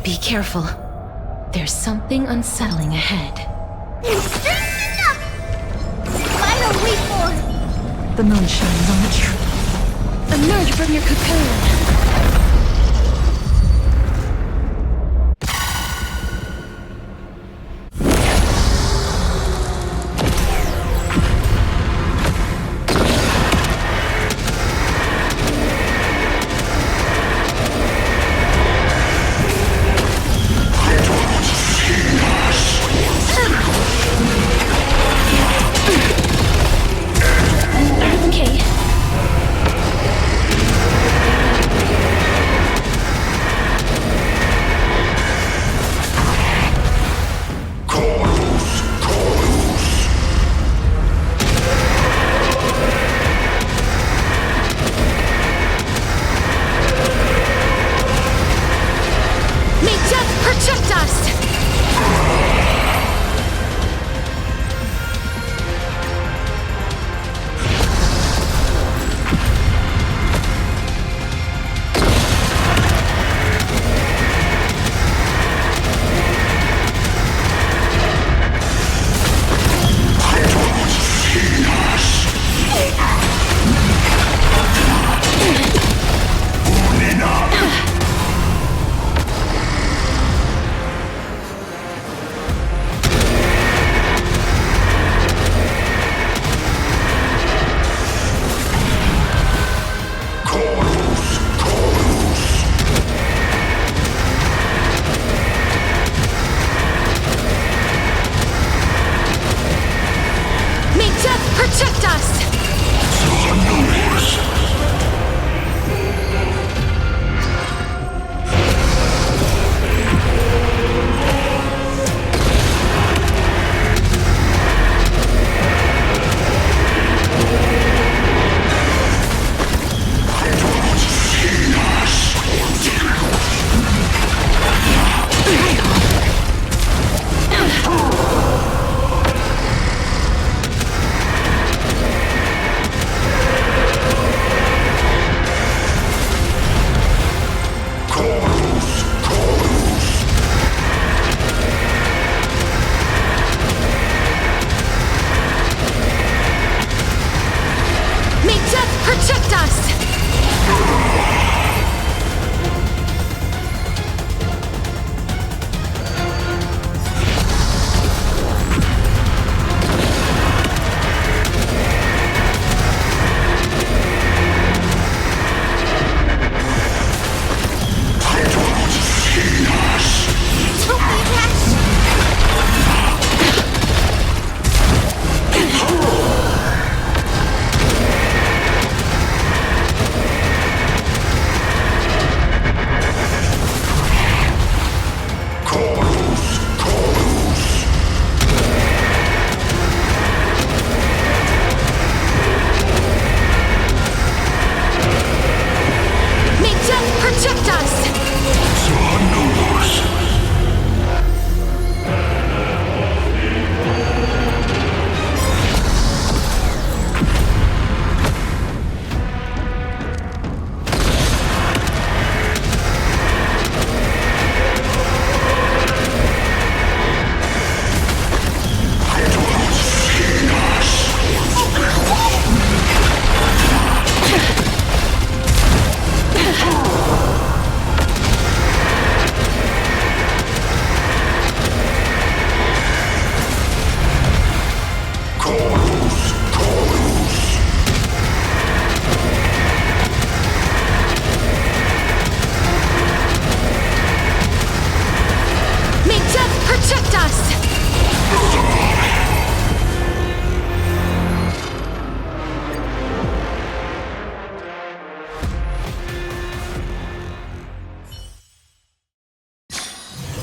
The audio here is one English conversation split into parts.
Be careful. There's something unsettling ahead. Vital reform! The moon shines on the truth. Emerge from your cocoon!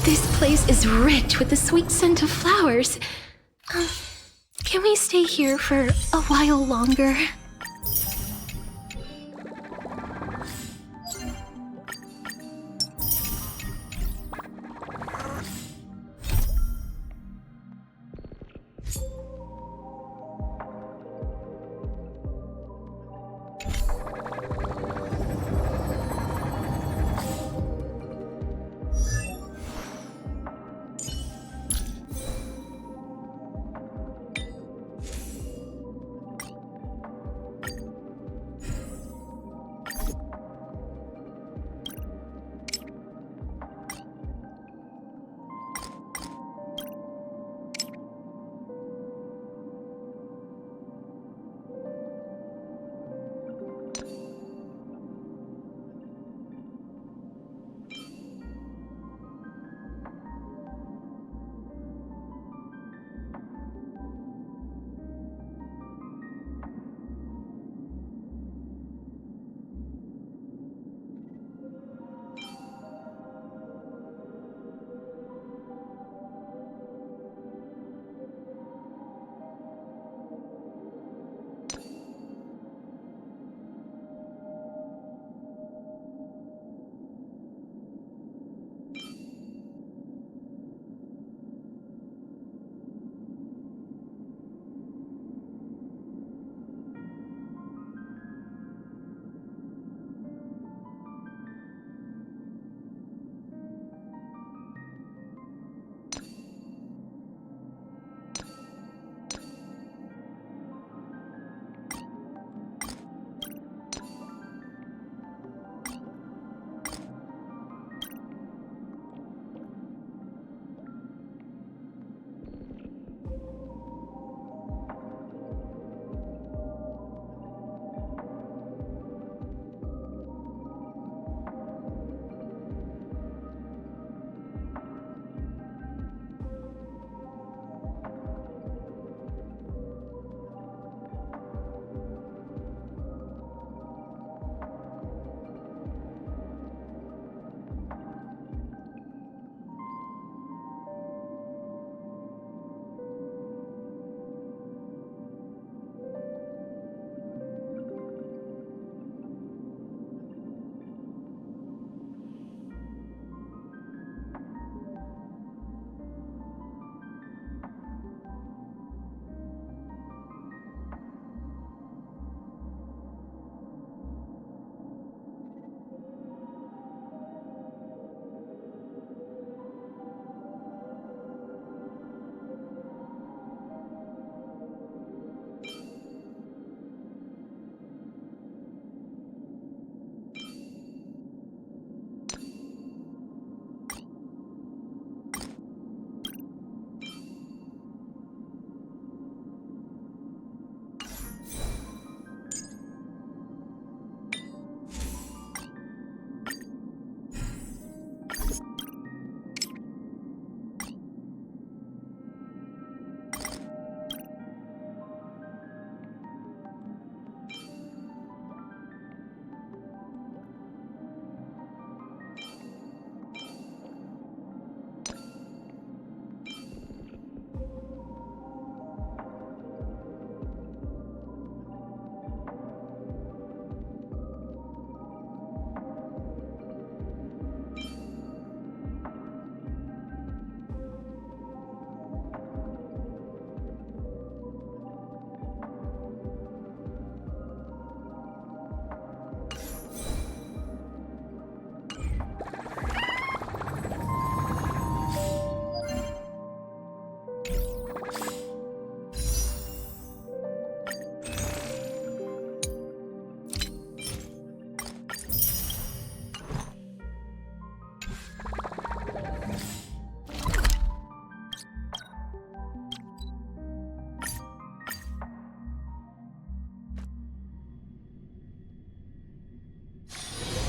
This place is rich with the sweet scent of flowers. Can we stay here for a while longer?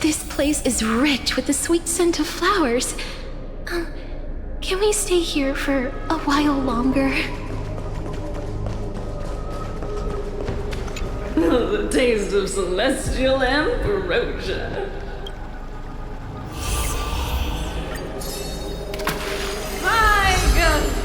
This place is rich with the sweet scent of flowers. Can we stay here for a while longer? The taste of celestial ambrosia. My God,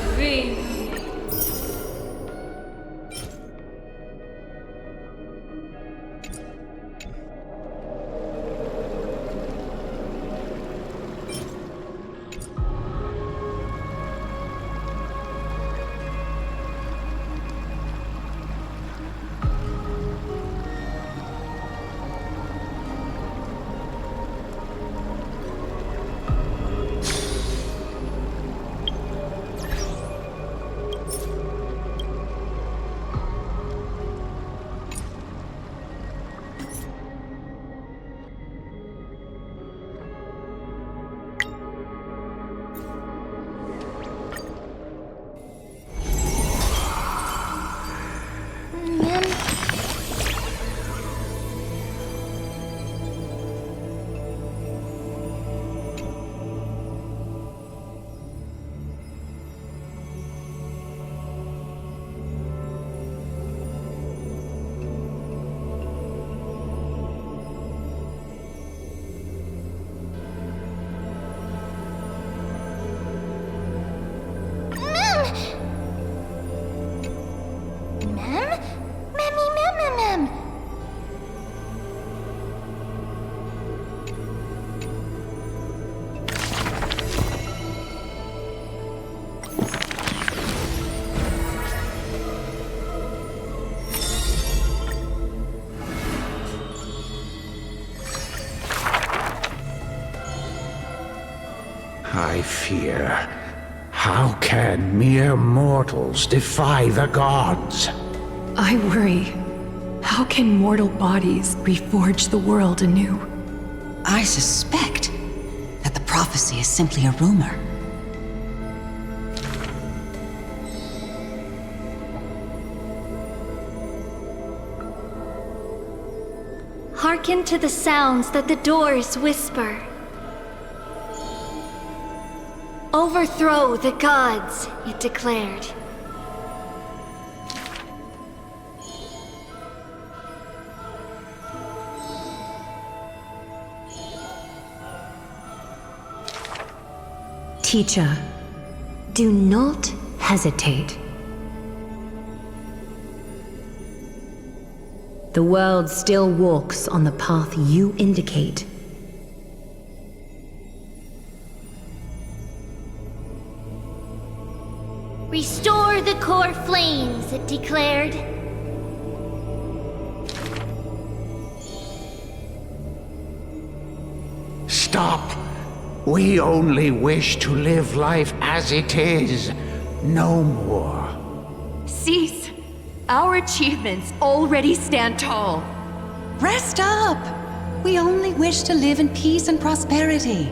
I fear. How can mere mortals defy the gods? I worry. How can mortal bodies reforge the world anew? I suspect that the prophecy is simply a rumor. Hearken to the sounds that the doors whisper. Overthrow the gods, it declared. Teacher, do not hesitate. The world still walks on the path you indicate. Restore the core flames, it declared. Stop! We only wish to live life as it is. No more. Cease! Our achievements already stand tall. Rest up! We only wish to live in peace and prosperity.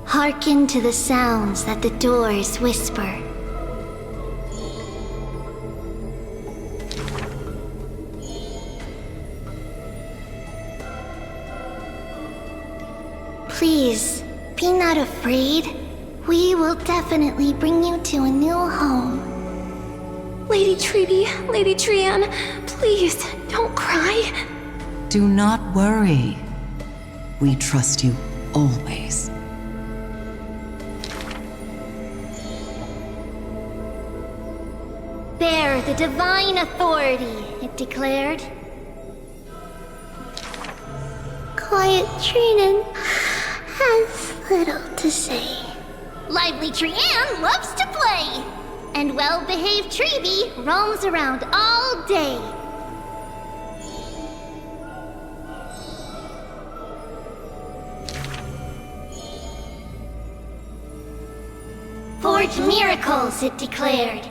Hearken to the sounds that the doors whisper. Please, be not afraid. We will definitely bring you to a new home. Lady Treeby, Lady Trianne, please, don't cry. Do not worry. We trust you always. Bear the divine authority, it declared. Quiet Trinan has little to say. Lively Trianne loves to play. And well-behaved Treeby roams around all day. For such miracles, it declared.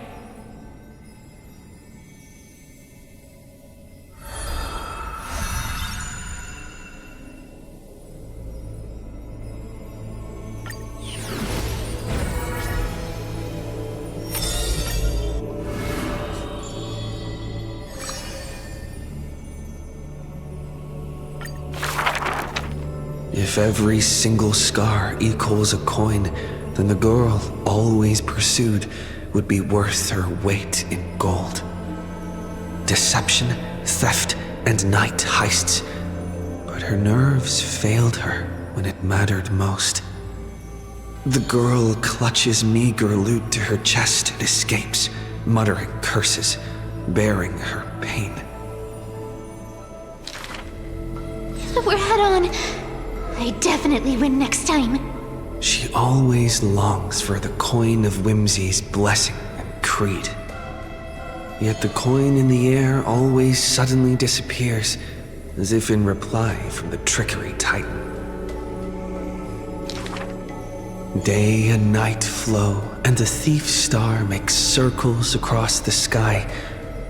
If every single scar equals a coin, then the girl always pursued would be worth her weight in gold. Deception, theft, and night heists. But her nerves failed her when it mattered most. The girl clutches meager loot to her chest and escapes, muttering curses, bearing her pain. We're head on. I definitely win next time. She always longs for the coin of Whimsy's blessing and creed. Yet the coin in the air always suddenly disappears, as if in reply from the trickery titan. Day and night flow, and the thief's star makes circles across the sky,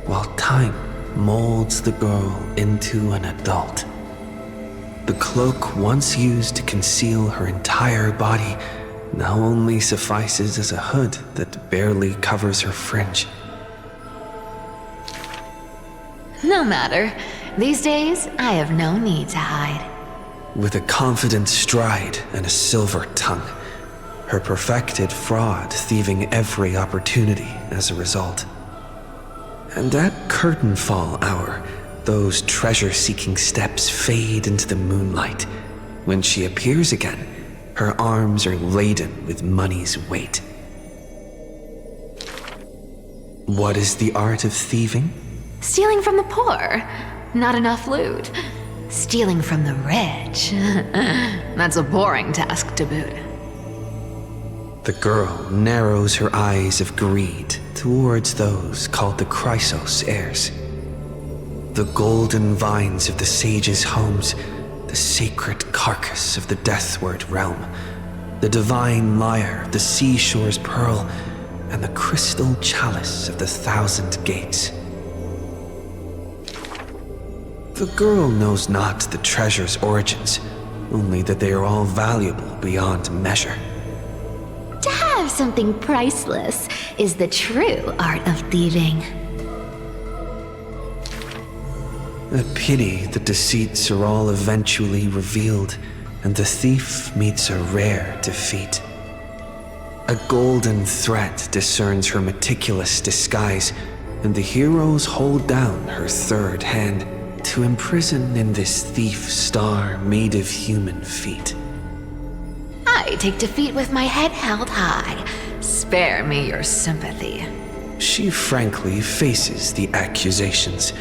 while time molds the girl into an adult. The cloak once used to conceal her entire body now only suffices as a hood that barely covers her fringe. No matter. These days, I have no need to hide. With a confident stride and a silver tongue, her perfected fraud thieving every opportunity as a result. And at curtain fall hour, those treasure-seeking steps fade into the moonlight. When she appears again, her arms are laden with money's weight. What is the art of thieving? Stealing from the poor. Not enough loot. Stealing from the rich. That's a boring task to boot. The girl narrows her eyes of greed towards those called the Chrysos heirs. The golden vines of the sages' homes, the sacred carcass of the deathward realm, the divine lyre of the seashore's pearl, and the crystal chalice of the 1,000 gates. The girl knows not the treasure's origins, only that they are all valuable beyond measure. To have something priceless is the true art of thieving. A pity the deceits are all eventually revealed, and the thief meets a rare defeat. A golden thread discerns her meticulous disguise, and the heroes hold down her third hand to imprison in this thief star made of human feet. I take defeat with my head held high. Spare me your sympathy. She frankly faces the accusations,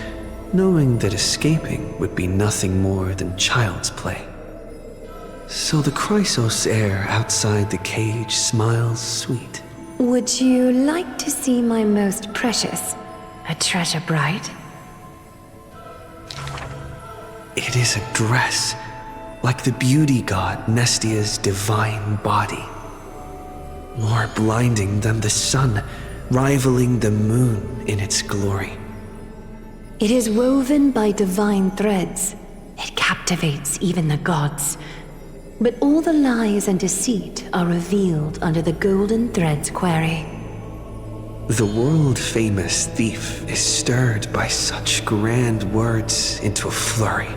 knowing that escaping would be nothing more than child's play. So the Chrysos heir outside the cage smiles sweet. Would you like to see my most precious? A treasure bride? It is a dress, like the beauty god Nestia's divine body. More blinding than the sun, rivaling the moon in its glory. It is woven by divine threads. It captivates even the gods. But all the lies and deceit are revealed under the golden thread's query. The world-famous thief is stirred by such grand words into a flurry.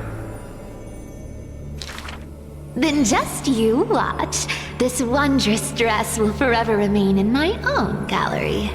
Then just you watch. This wondrous dress will forever remain in my own gallery.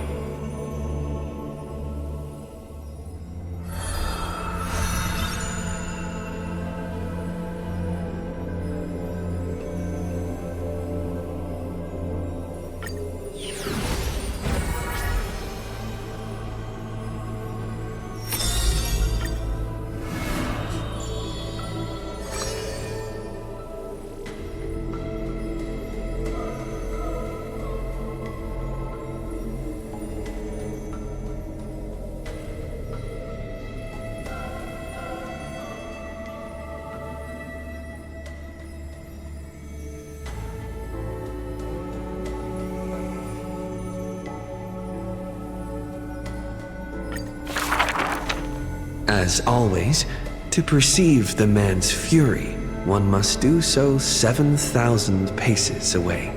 As always, to perceive the man's fury, one must do so 7,000 paces away.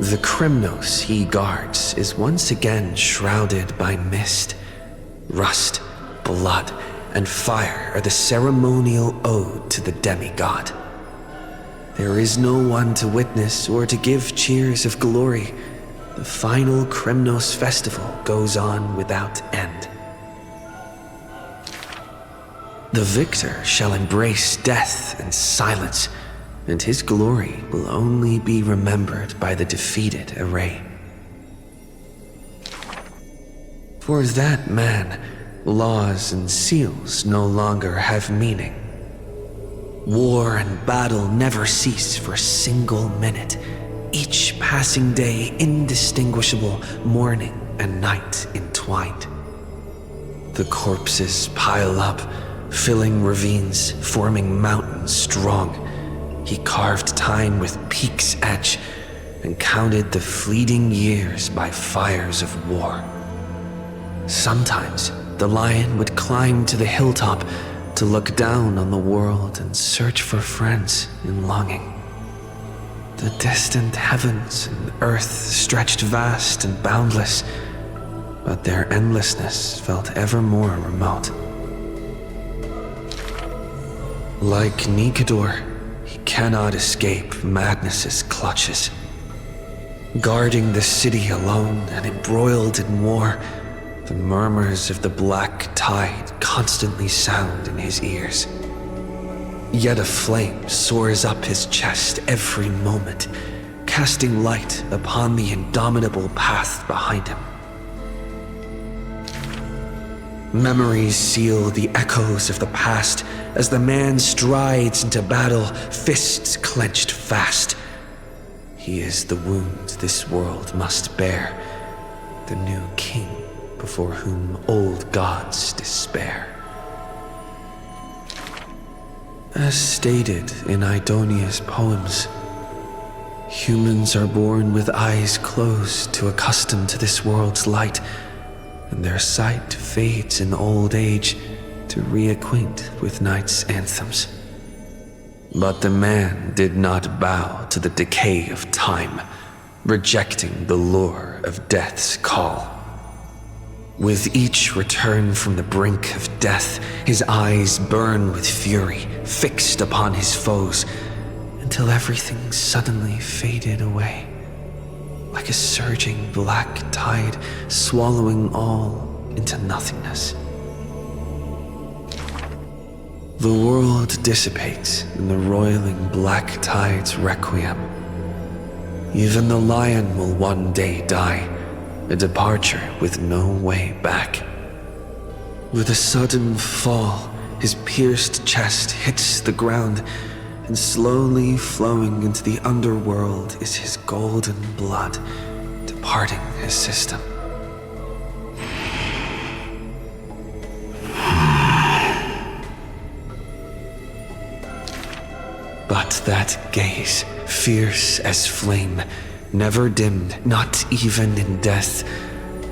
The Kremnos he guards is once again shrouded by mist. Rust, blood, and fire are the ceremonial ode to the demigod. There is no one to witness or to give cheers of glory. The final Kremnos festival goes on without end. The victor shall embrace death and silence, and his glory will only be remembered by the defeated array. For that man, laws and seals no longer have meaning. War and battle never cease for a single minute, each passing day indistinguishable, morning and night entwined. The corpses pile up, filling ravines, forming mountains strong. He carved time with peak's edge and counted the fleeting years by fires of war. Sometimes the lion would climb to the hilltop to look down on the world and search for friends in longing. The distant heavens and earth stretched vast and boundless, but their endlessness felt ever more remote. Like Nikador, he cannot escape madness's clutches. Guarding the city alone and embroiled in war, the murmurs of the black tide constantly sound in his ears. Yet a flame soars up his chest every moment, casting light upon the indomitable path behind him. Memories seal the echoes of the past as the man strides into battle, fists clenched fast. He is the wound this world must bear, the new king before whom old gods despair. As stated in Idonia's poems, humans are born with eyes closed to accustom to this world's light, and their sight fades in old age to reacquaint with night's anthems. But the man did not bow to the decay of time, rejecting the lure of death's call. With each return from the brink of death, his eyes burn with fury, fixed upon his foes, until everything suddenly faded away, like a surging black tide swallowing all into nothingness. The world dissipates in the roiling black tide's requiem. Even the lion will one day die, a departure with no way back. With a sudden fall, his pierced chest hits the ground, and slowly flowing into the underworld is his golden blood, departing his system. But that gaze, fierce as flame, never dimmed, not even in death,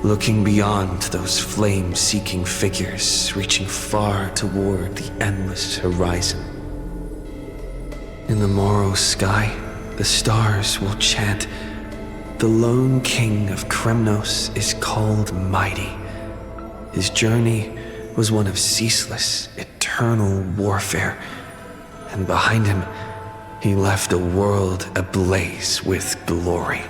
looking beyond those flame-seeking figures, reaching far toward the endless horizon. In the morrow sky, the stars will chant, "The lone king of Kremnos is called mighty. His journey was one of ceaseless, eternal warfare, and behind him, he left a world ablaze with glory."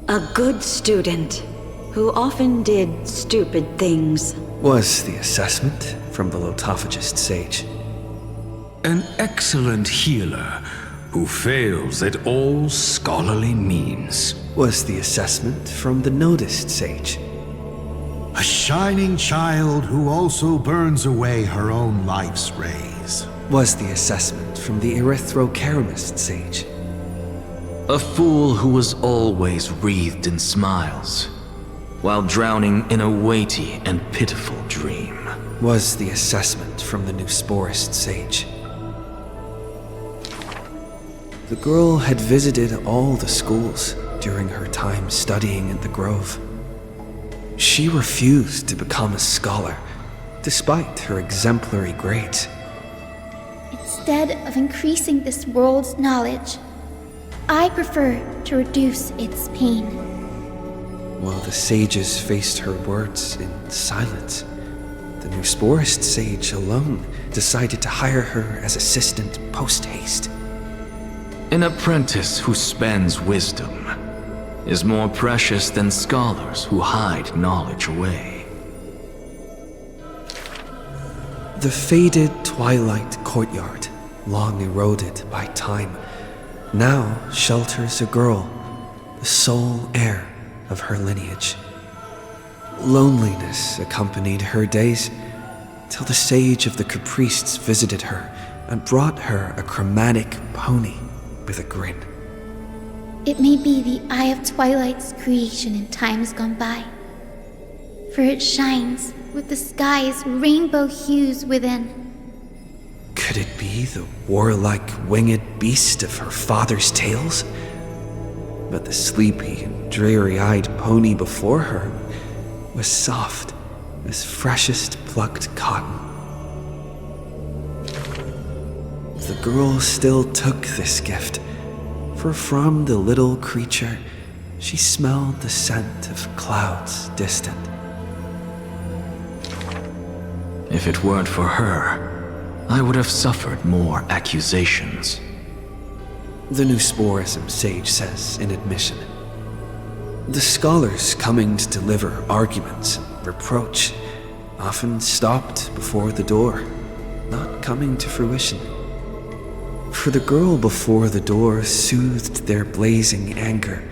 A good student, who often did stupid things. Was the assessment from the Lotophagist sage. An excellent healer who fails at all scholarly means. Was the assessment from the Nodist sage. A shining child who also burns away her own life's rays. was the assessment from the erythrokeramist sage. A fool who was always wreathed in smiles, while drowning in a weighty and pitiful dream. Was the assessment from the Neusporist sage. The girl had visited all the schools during her time studying in the Grove. She refused to become a scholar, despite her exemplary grades. Instead of increasing this world's knowledge, I prefer to reduce its pain. While the sages faced her words in silence, the Neusporist sage alone decided to hire her as assistant post-haste. An apprentice who spends wisdom is more precious than scholars who hide knowledge away. The faded twilight courtyard, long eroded by time, now shelters a girl, the sole heir of her lineage. Loneliness accompanied her days, till the sage of the Capriests visited her and brought her a chromatic pony with a grin. It may be the Eye of Twilight's creation in times gone by, for it shines with the sky's rainbow hues within. Could it be the warlike winged beast of her father's tales? But the sleepy and dreary-eyed pony before her was soft as freshest plucked cotton. The girl still took this gift, for from the little creature she smelled the scent of clouds distant. If it weren't for her, I would have suffered more accusations. The Neusporism sage says in admission. The scholars coming to deliver arguments and reproach often stopped before the door, not coming to fruition. For the girl before the door soothed their blazing anger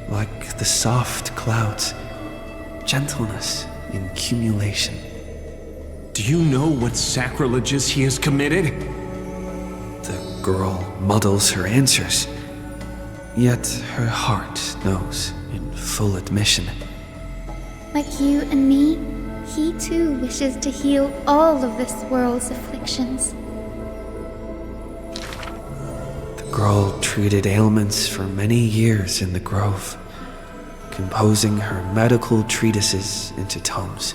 like the soft clouds, gentleness in cumulation. Do you know what sacrileges he has committed? The girl muddles her answers, yet her heart knows in full admission. Like you and me, he too wishes to heal all of this world's afflictions. The girl treated ailments for many years in the Grove, composing her medical treatises into tomes.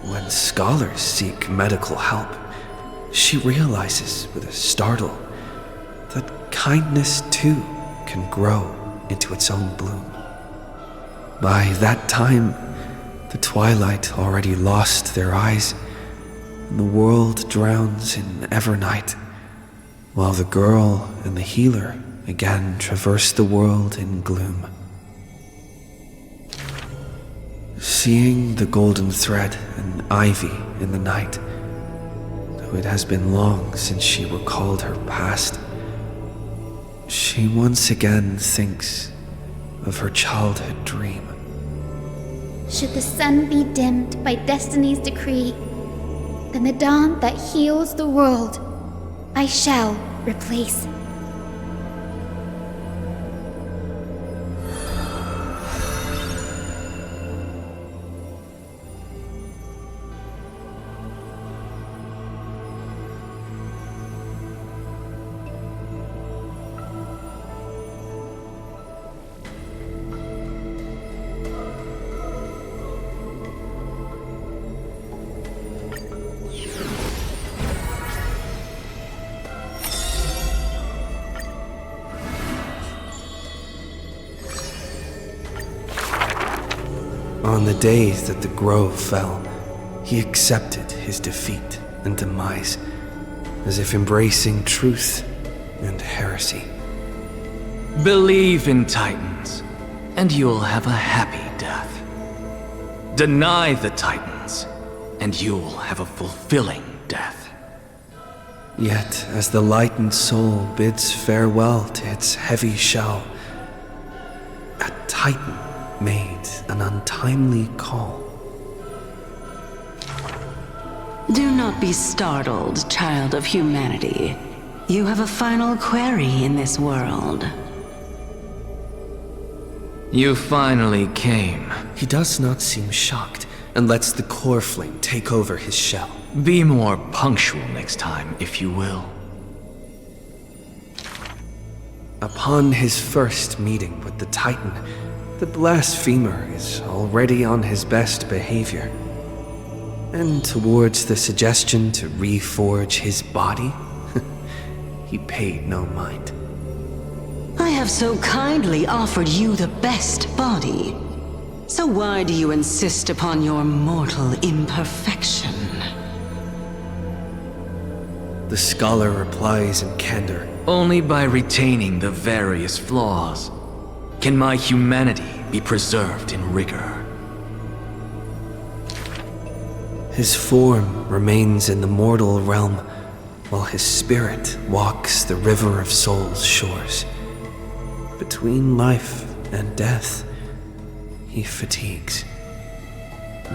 When scholars seek medical help, she realizes with a startle that kindness too can grow into its own bloom. By that time, the twilight already lost their eyes, and the world drowns in evernight, while the girl and the healer again traverse the world in gloom. Seeing the golden thread and ivy in the night, though it has been long since she recalled her past, she once again thinks of her childhood dream. Should the sun be dimmed by destiny's decree, then the dawn that heals the world I shall replace. On the day that the grove fell, he accepted his defeat and demise, as if embracing truth and heresy. Believe in Titans, and you'll have a happy death. Deny the Titans, and you'll have a fulfilling death. Yet, as the lightened soul bids farewell to its heavy shell, a Titan made an untimely call. Do not be startled, child of humanity. You have a final query in this world. You finally came. He does not seem shocked and lets the core flame take over his shell. Be more punctual next time, if you will. Upon his first meeting with the Titan, the blasphemer is already on his best behavior. And towards the suggestion to reforge his body, he paid no mind. I have so kindly offered you the best body. So why do you insist upon your mortal imperfection? The scholar replies in candor. Only by retaining the various flaws can my humanity be preserved in rigor. His form remains in the mortal realm, while his spirit walks the river of souls' shores. Between life and death, he fatigues.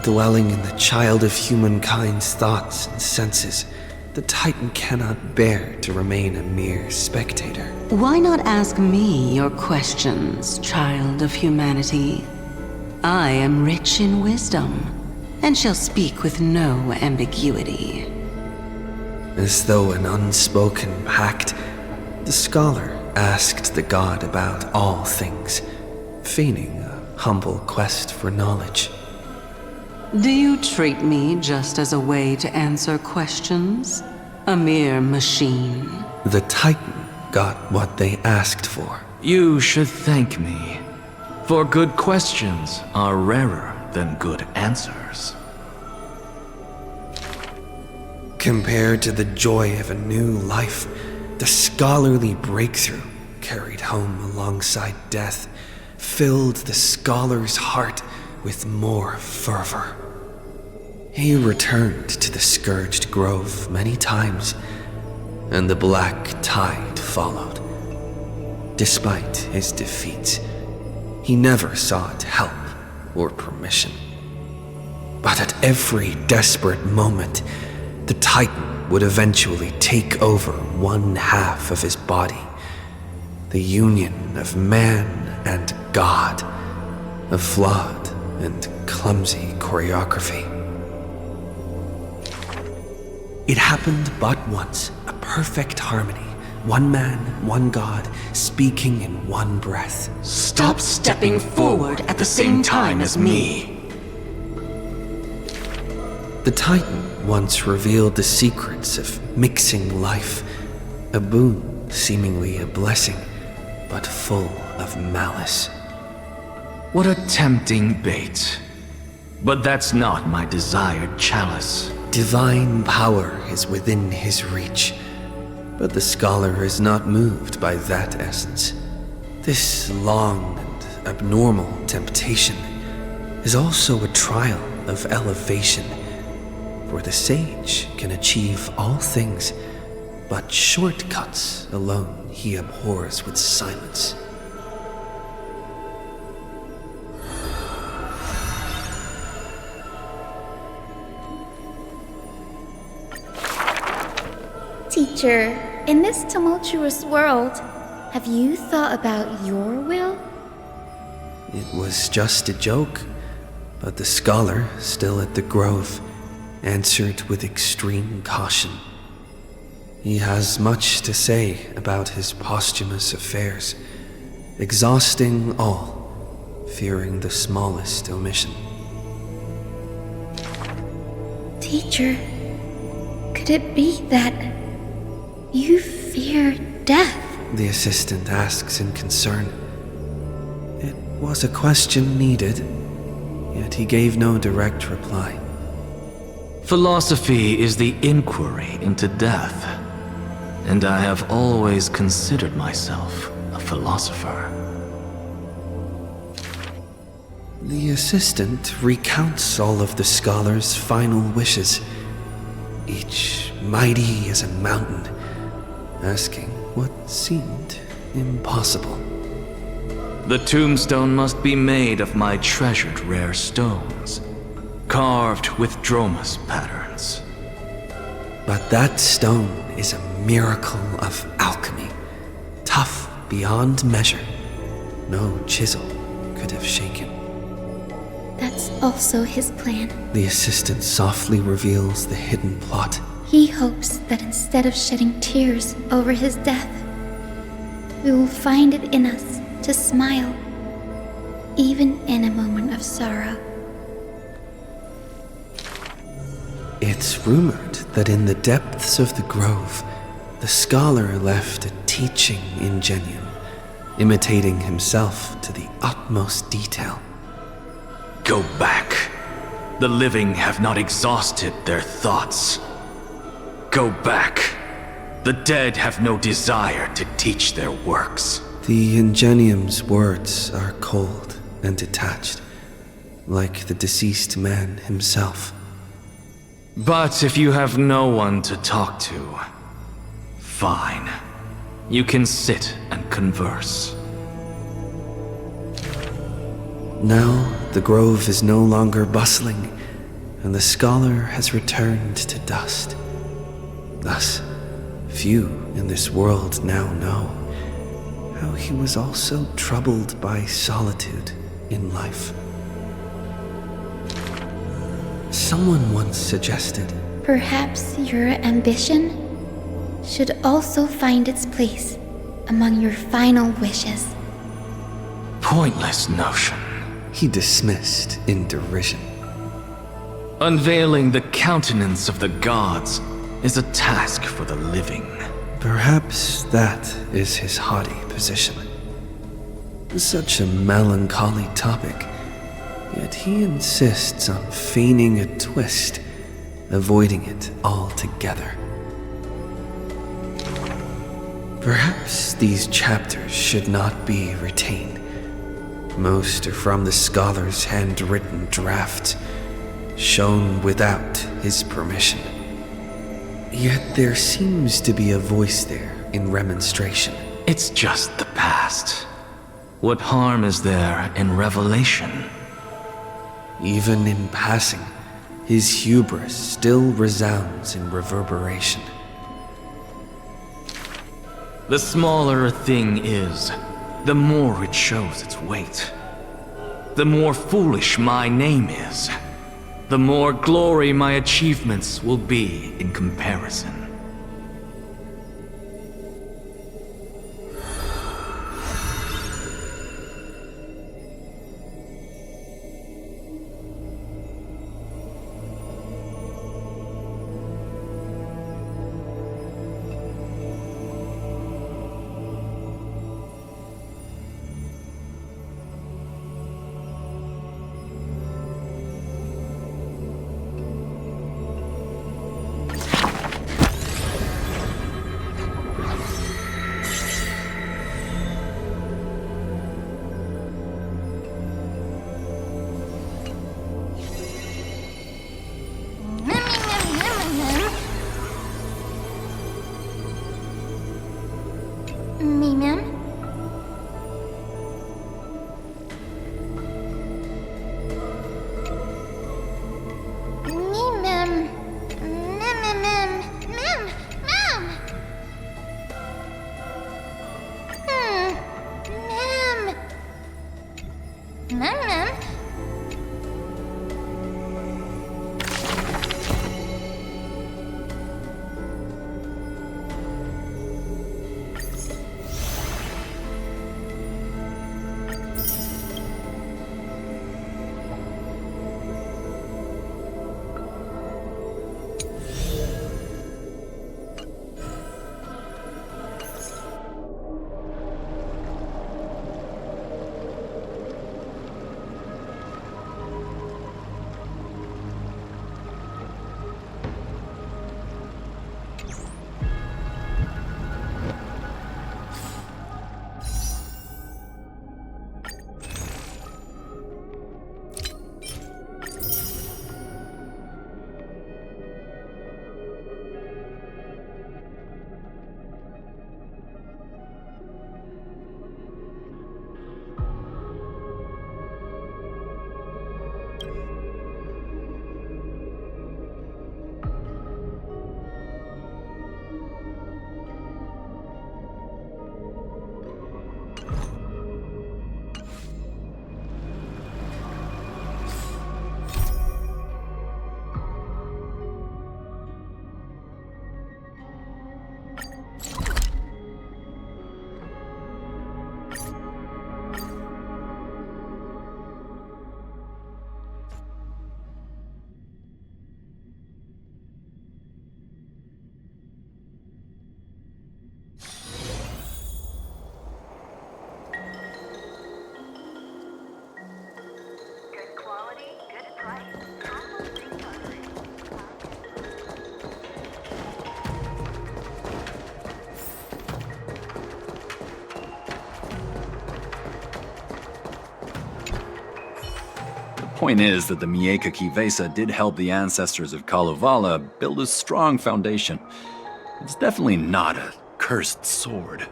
Dwelling in the child of humankind's thoughts and senses, the Titan cannot bear to remain a mere spectator. Why not ask me your questions, child of humanity? I am rich in wisdom, and shall speak with no ambiguity. As though an unspoken pact, the scholar asked the god about all things, feigning a humble quest for knowledge. Do you treat me just as a way to answer questions? A mere machine? The Titan got what they asked for. You should thank me, for good questions are rarer than good answers. Compared to the joy of a new life, the scholarly breakthrough carried home alongside death filled the scholar's heart with more fervor. He returned to the Scourged Grove many times, and the black tide followed. Despite his defeats, he never sought help or permission. But at every desperate moment, the Titan would eventually take over one half of his body. The union of man and God, a flawed and clumsy choreography. It happened but once, a perfect harmony. One man, one God, speaking in one breath. Stop stepping forward at the same time as me. The Titan once revealed the secrets of mixing life, a boon, seemingly a blessing, but full of malice. What a tempting bait. But that's not my desired chalice. Divine power is within his reach, but the scholar is not moved by that essence. This long and abnormal temptation is also a trial of elevation, for the sage can achieve all things, but shortcuts alone he abhors with silence. Teacher, in this tumultuous world, have you thought about your will? It was just a joke, but the scholar, still at the grove, answered with extreme caution. He has much to say about his posthumous affairs, exhausting all, fearing the smallest omission. Teacher, could it be that you fear death? The assistant asks in concern. It was a question needed, yet he gave no direct reply. Philosophy is the inquiry into death, and I have always considered myself a philosopher. The assistant recounts all of the scholar's final wishes, each mighty as a mountain, asking what seemed impossible. The tombstone must be made of my treasured rare stones, carved with Dromus patterns. But that stone is a miracle of alchemy, tough beyond measure. No chisel could have shaken. That's also his plan. The assistant softly reveals the hidden plot. He hopes that instead of shedding tears over his death, we will find it in us to smile, even in a moment of sorrow. It's rumored that in the depths of the grove, the scholar left a teaching ingenium, imitating himself to the utmost detail. Go back. The living have not exhausted their thoughts. Go back. The dead have no desire to teach their works. The ingenium's words are cold and detached, like the deceased man himself. But if you have no one to talk to, fine. You can sit and converse. Now, the grove is no longer bustling, and the scholar has returned to dust. Thus, few in this world now know how he was also troubled by solitude in life. Someone once suggested, perhaps your ambition should also find its place among your final wishes. Pointless notion. He dismissed in derision. Unveiling the countenance of the gods is a task for the living. Perhaps that is his haughty position. Such a melancholy topic, yet he insists on feigning a twist, avoiding it altogether. Perhaps these chapters should not be retained. Most are from the scholar's handwritten draft, shown without his permission. Yet there seems to be a voice there in remonstration. It's just the past. What harm is there in revelation? Even in passing, his hubris still resounds in reverberation. The smaller a thing is, the more it shows its weight. The more foolish my name is, the more glory my achievements will be in comparison. point is that the Mieka Kivesa did help the ancestors of Kalevala build a strong foundation. It's definitely not a cursed sword.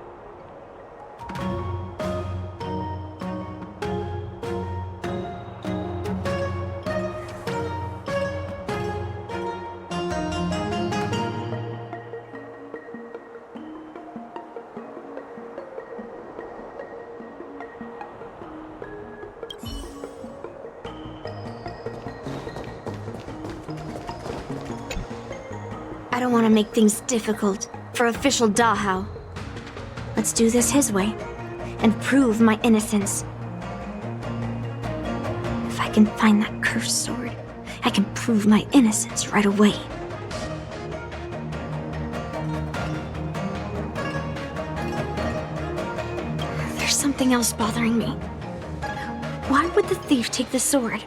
I don't want to make things difficult for official Dahao. Let's do this his way, and prove my innocence. If I can find that cursed sword, I can prove my innocence right away. There's something else bothering me. Why would the thief take the sword,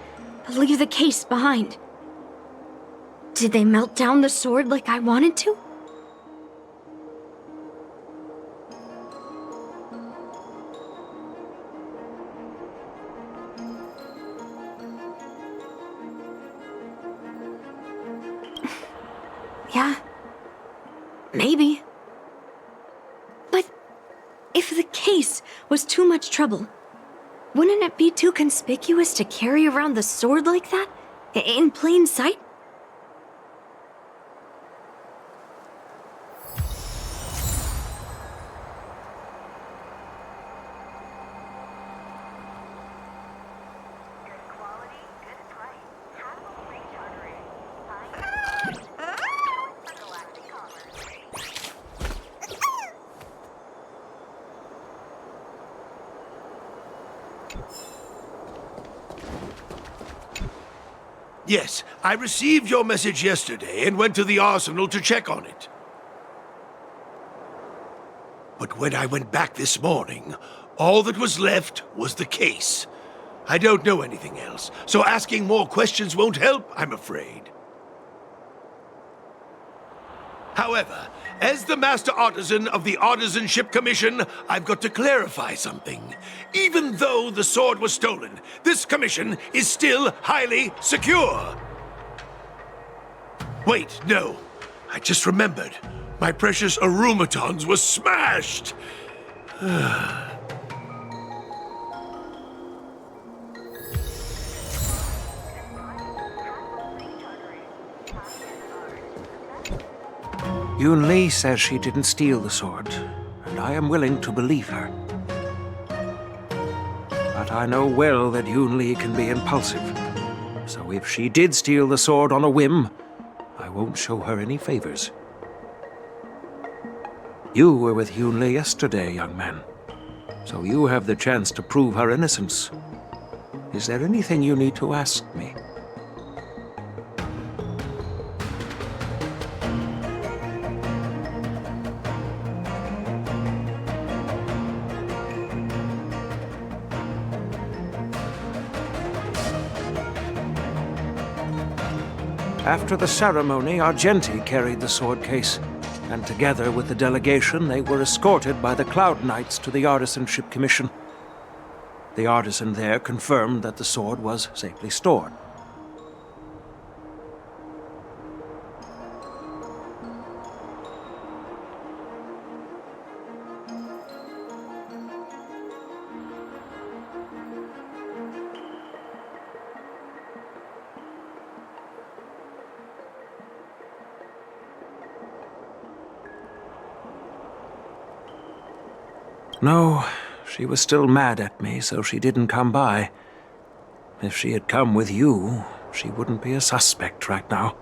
but leave the case behind? Did they melt down the sword like I wanted to? Yeah. Maybe. But if the case was too much trouble, wouldn't it be too conspicuous to carry around the sword like that? In plain sight? Yes, I received your message yesterday and went to the arsenal to check on it. But when I went back this morning, all that was left was the case. I don't know anything else, so asking more questions won't help, I'm afraid. However, as the Master Artisan of the Artisanship Commission, I've got to clarify something. Even though the sword was stolen, this commission is still highly secure. Wait, no. I just remembered. My precious arumatons were smashed! Yunli says she didn't steal the sword, and I am willing to believe her. But I know well that Yunli can be impulsive, so if she did steal the sword on a whim, I won't show her any favors. You were with Yunli yesterday, young man, so you have the chance to prove her innocence. Is there anything you need to ask me? After the ceremony, Argenti carried the sword case, and together with the delegation, they were escorted by the Cloud Knights to the Artisanship Commission. The artisan there confirmed that the sword was safely stored. No, she was still mad at me, so she didn't come by. If she had come with you, she wouldn't be a suspect right now.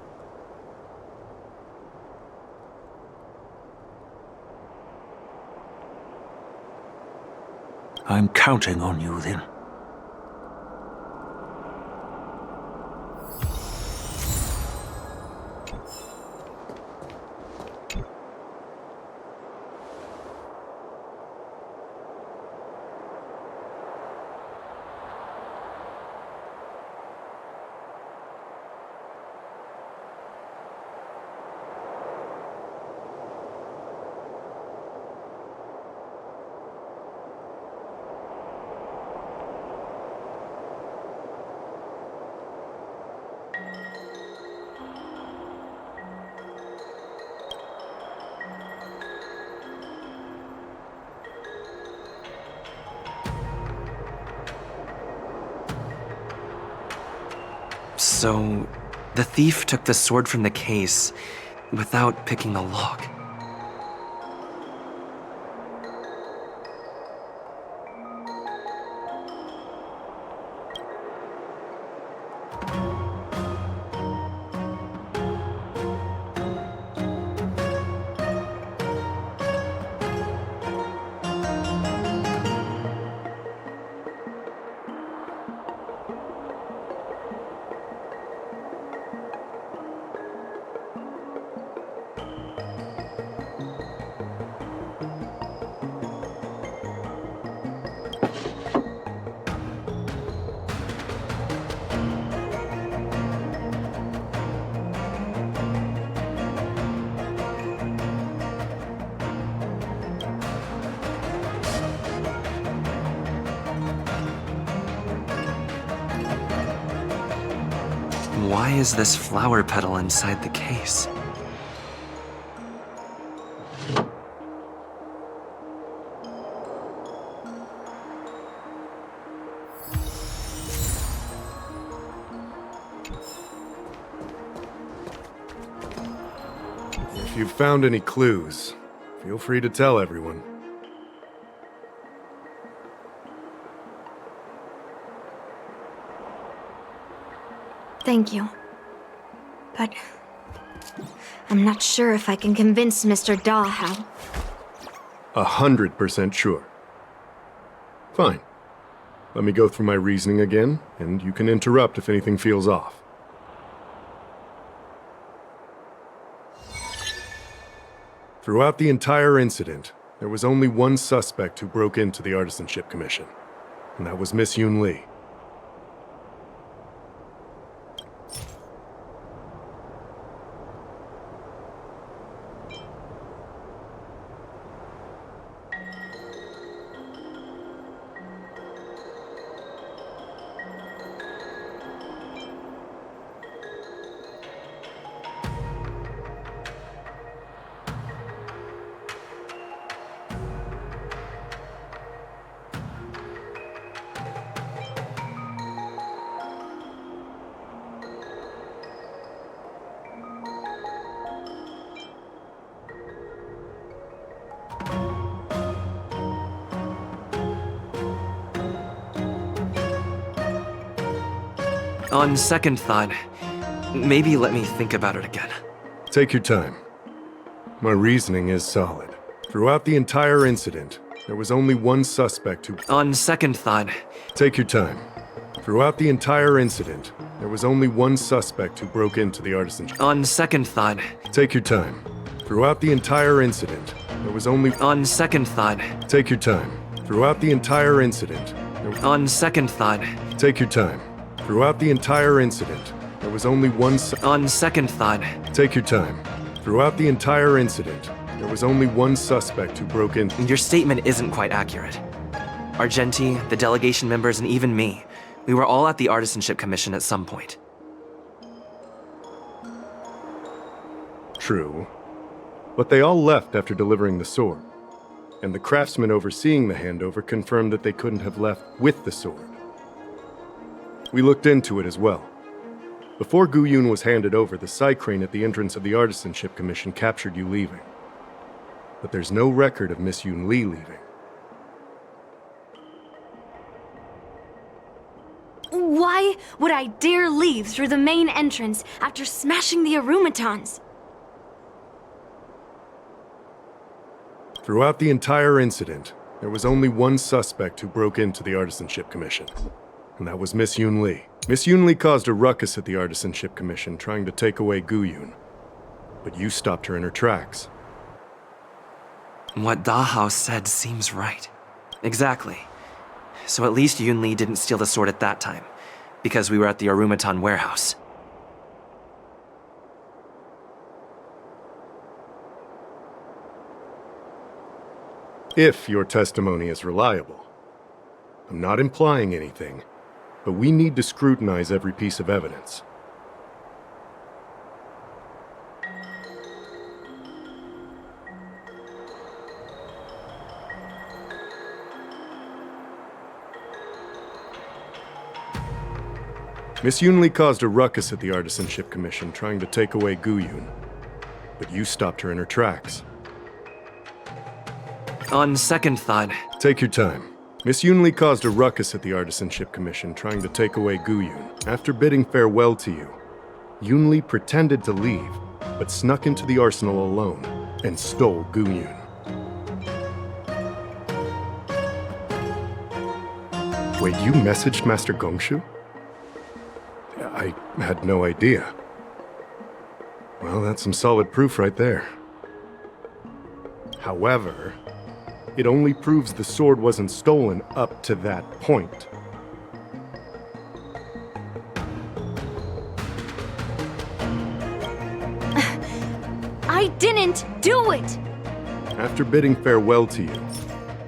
I'm counting on you, then. So, the thief took the sword from the case without picking the lock. Why is this flower petal inside the case? If you've found any clues, feel free to tell everyone. Thank you. But I'm not sure if I can convince Mr. Daw how. 100% sure. Fine. Let me go through my reasoning again, and you can interrupt if anything feels off. Throughout the entire incident, there was only one suspect who broke into the Artisanship Commission, and that was Miss Yunli. On second thought, maybe let me think about it again. Take your time. My reasoning is solid. Throughout the entire incident, there was only one suspect who... On second thought... Take your time. Throughout the entire incident, there was only one suspect who broke into the Artisanship... On second thought... Take your time. Throughout the entire incident, there was only... On second thought... Take your time. Throughout the entire incident... On second thought... Take your time. Throughout the entire incident, there was only one On second thought... Take your time. Throughout the entire incident, there was only one suspect who broke in... Your statement isn't quite accurate. Argenti, the delegation members, and even me, we were all at the Artisanship Commission at some point. True. But they all left after delivering the sword. And the craftsman overseeing the handover confirmed that they couldn't have left with the sword. We looked into it as well. Before Gu Yun was handed over, the side crane at the entrance of the Artisanship Commission captured you leaving. But there's no record of Miss Yunli leaving. Why would I dare leave through the main entrance after smashing the Arumatons? Throughout the entire incident, there was only one suspect who broke into the Artisanship Commission. And that was Miss Yunli. Miss Yunli caused a ruckus at the Artisanship Commission trying to take away Gu Yun. But you stopped her in her tracks. What Dahao said seems right. Exactly. So at least Yunli didn't steal the sword at that time, because we were at the Arumaton warehouse. If your testimony is reliable. I'm not implying anything, but we need to scrutinize every piece of evidence. Miss Yunli caused a ruckus at the Artisanship Commission trying to take away Guyun. But you stopped her in her tracks. On second thought... Take your time. Miss Yunli caused a ruckus at the Artisanship Commission trying to take away Guyun. After bidding farewell to you, Yunli pretended to leave, but snuck into the arsenal alone and stole Guyun. Wait, you messaged Master Gongshu? I had no idea. Well, that's some solid proof right there. However, it only proves the sword wasn't stolen up to that point. I didn't do it! After bidding farewell to you,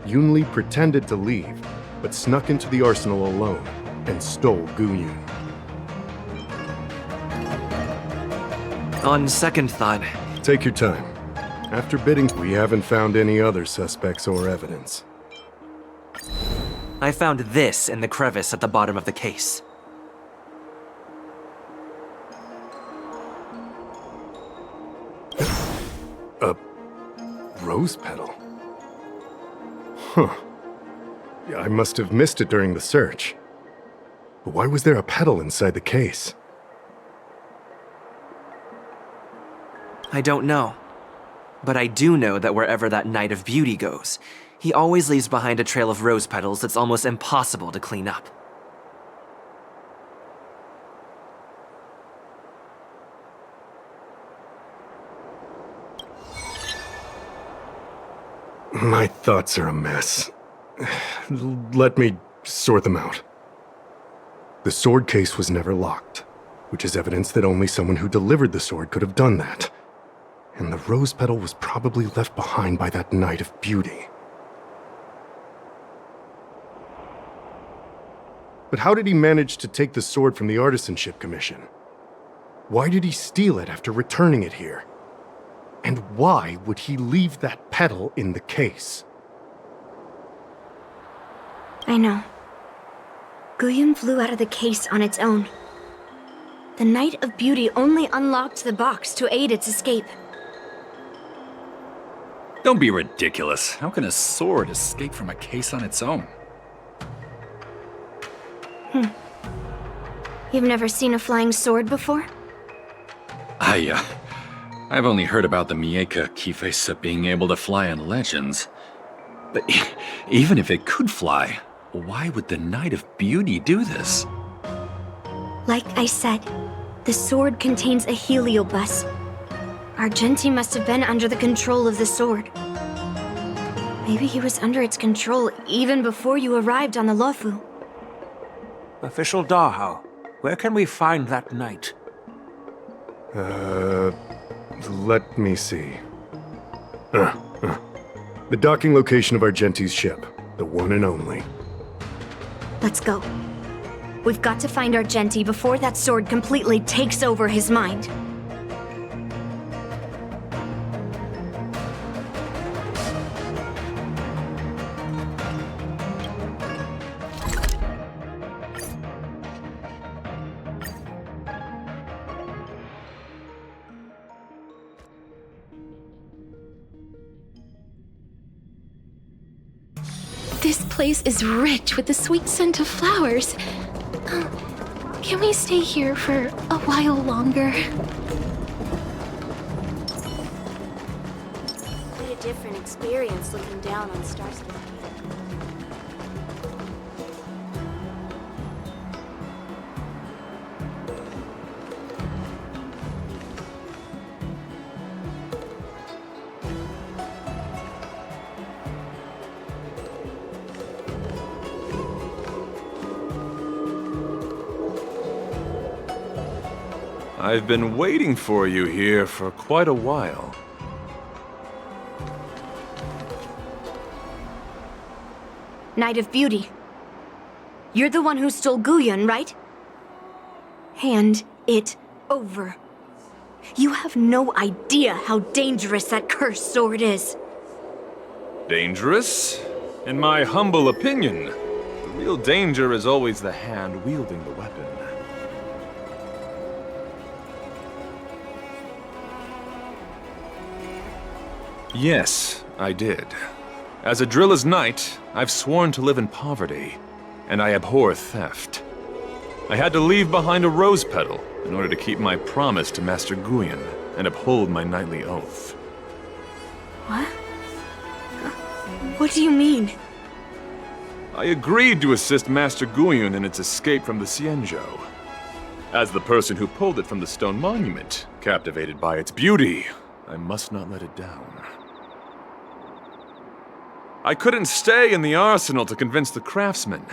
Yunli pretended to leave, but snuck into the arsenal alone and stole Guyun. On second thought... Take your time. After bidding, we haven't found any other suspects or evidence. I found this in the crevice at the bottom of the case. A rose petal? Huh. Yeah, I must have missed it during the search. But why was there a petal inside the case? I don't know. But I do know that wherever that Knight of Beauty goes, he always leaves behind a trail of rose petals that's almost impossible to clean up. My thoughts are a mess. Let me sort them out. The sword case was never locked, which is evidence that only someone who delivered the sword could have done that. And the rose petal was probably left behind by that Knight of Beauty. But how did he manage to take the sword from the Artisanship Commission? Why did he steal it after returning it here? And why would he leave that petal in the case? I know. Guyun flew out of the case on its own. The Knight of Beauty only unlocked the box to aid its escape. Don't be ridiculous. How can a sword escape from a case on its own? You've never seen a flying sword before? I've only heard about the Mieka Kifesa being able to fly in legends. But even if it could fly, why would the Knight of Beauty do this? Like I said, the sword contains a heliobus. Argenti must have been under the control of the sword. Maybe he was under its control even before you arrived on the Luofu. Official Dahao, where can we find that knight? Let me see. The docking location of Argenti's ship, the one and only. Let's go. We've got to find Argenti before that sword completely takes over his mind. This place is rich with the sweet scent of flowers. Can we stay here for a while longer? Quite a different experience looking down on Starscape. I've been waiting for you here for quite a while. Knight of Beauty. You're the one who stole Guyun, right? Hand it over. You have no idea how dangerous that cursed sword is. Dangerous? In my humble opinion, the real danger is always the hand wielding the weapon. Yes, I did. As a Drilla's knight, I've sworn to live in poverty, and I abhor theft. I had to leave behind a rose petal in order to keep my promise to Master Guyon and uphold my knightly oath. What? What do you mean? I agreed to assist Master Guyon in its escape from the Xianzhou. As the person who pulled it from the stone monument, captivated by its beauty, I must not let it down. I couldn't stay in the arsenal to convince the craftsman,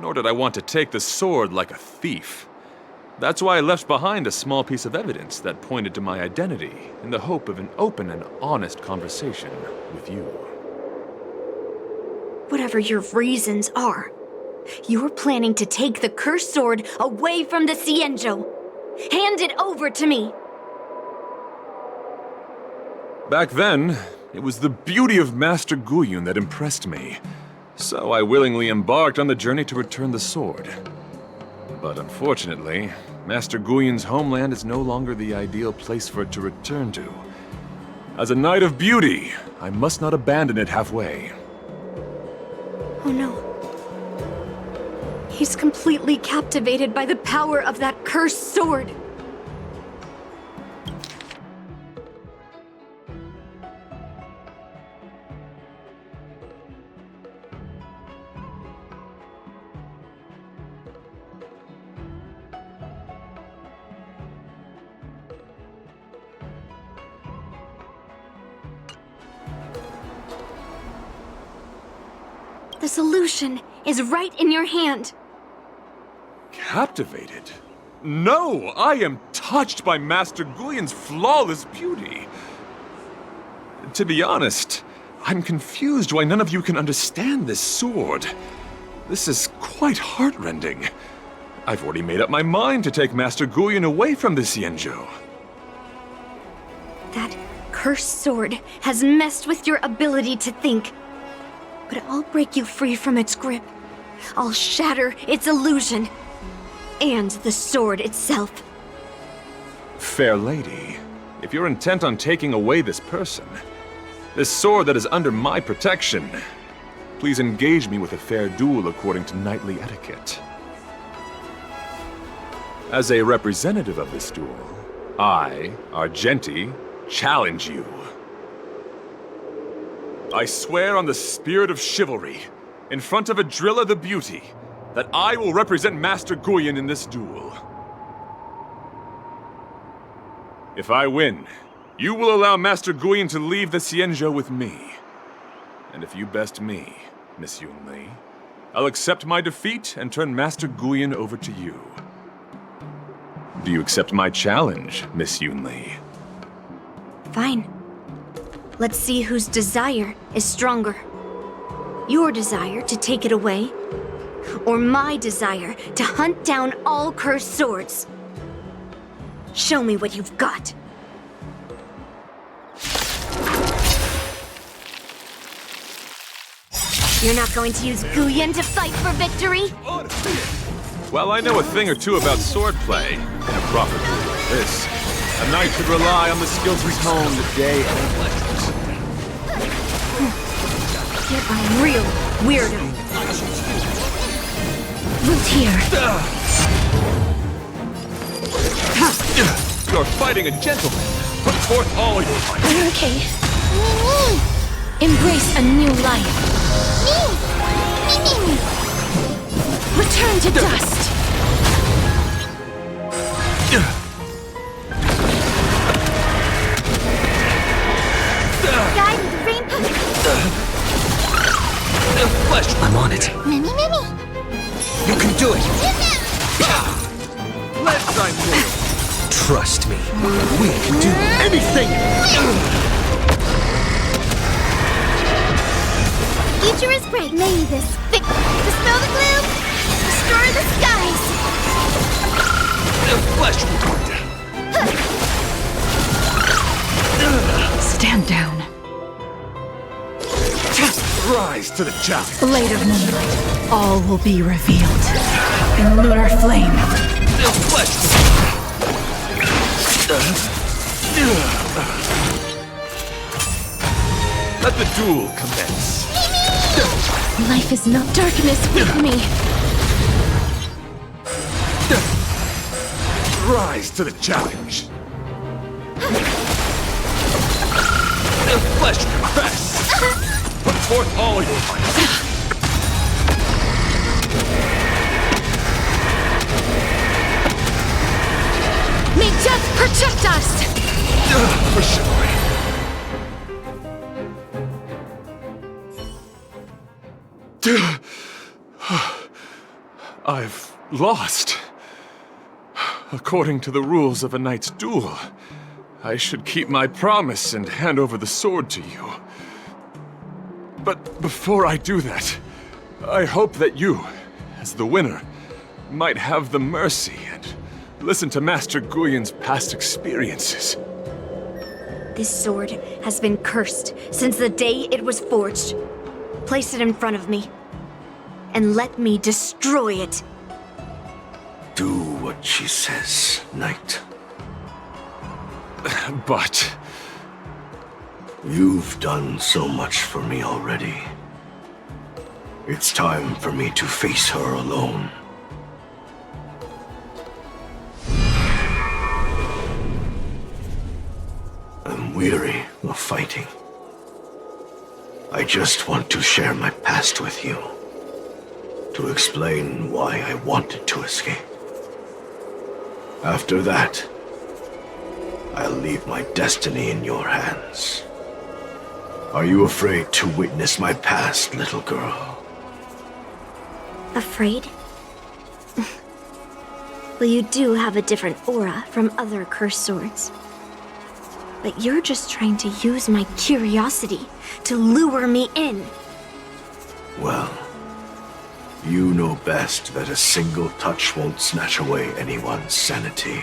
nor did I want to take the sword like a thief. That's why I left behind a small piece of evidence that pointed to my identity in the hope of an open and honest conversation with you. Whatever your reasons are, you're planning to take the cursed sword away from the Xianzhou. Hand it over to me! Back then, it was the beauty of Master Guyon that impressed me, so I willingly embarked on the journey to return the sword. But unfortunately, Master Guyon's homeland is no longer the ideal place for it to return to. As a knight of beauty, I must not abandon it halfway. Oh no. He's completely captivated by the power of that cursed sword. The solution is right in your hand. Captivated? No! I am touched by Master Guyon's flawless beauty. To be honest, I'm confused why none of you can understand this sword. This is quite heartrending. I've already made up my mind to take Master Guyon away from the Xianzhou. That cursed sword has messed with your ability to think. But I'll break you free from its grip. I'll shatter its illusion. And the sword itself. Fair lady, if you're intent on taking away this person, this sword that is under my protection, please engage me with a fair duel according to knightly etiquette. As a representative of this duel, I, Argenti, challenge you. I swear on the spirit of chivalry, in front of Adrilla the Beauty, that I will represent Master Guyon in this duel. If I win, you will allow Master Guyon to leave the Xianzhou with me. And if you best me, Miss Yunli, I'll accept my defeat and turn Master Guyon over to you. Do you accept my challenge, Miss Yunli? Fine. Let's see whose desire is stronger. Your desire to take it away, or my desire to hunt down all cursed swords. Show me what you've got. You're not going to use Guyon to fight for victory? Well, I know a thing or two about swordplay. In a proper duel like this, a knight should rely on the skills he's honed day and night. You're a real weirdo. Loot here. You're fighting a gentleman. Put forth all your might. Okay. Embrace a new life. Return to dust. Guide with rainbow. Flesh, I'm on it. Mimi. You can do it. Let's try more. Trust me. We can do anything. Future is bright. May this dispel the gloom, destroy the skies. Flesh wound. Stand down. Rise to the challenge. Later moonlight, all will be revealed in lunar flame. Let the duel commence. Life is not darkness with me. Rise to the challenge. The flesh confess. Put forth all your might. May death protect us! For sure. I've lost. According to the rules of a knight's duel, I should keep my promise and hand over the sword to you. But before I do that, I hope that you, as the winner, might have the mercy and listen to Master Guyun's past experiences. This sword has been cursed since the day it was forged. Place it in front of me, and let me destroy it. Do what she says, knight. But... you've done so much for me already. It's time for me to face her alone. I'm weary of fighting. I just want to share my past with you. To explain why I wanted to escape. After that, I'll leave my destiny in your hands. Are you afraid to witness my past, little girl? Afraid? Well, you do have a different aura from other cursed swords. But you're just trying to use my curiosity to lure me in. Well, you know best that a single touch won't snatch away anyone's sanity.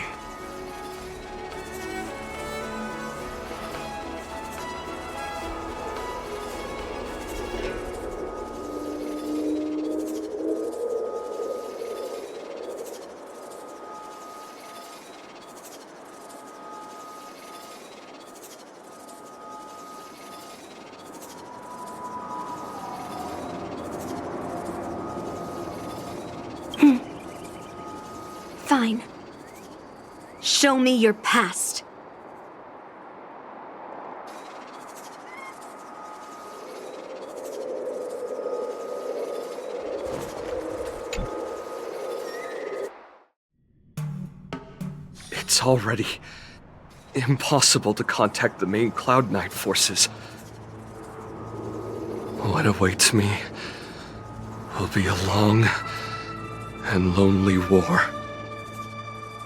Fine. Show me your past. It's already impossible to contact the main Cloud Knight forces. What awaits me will be a long and lonely war.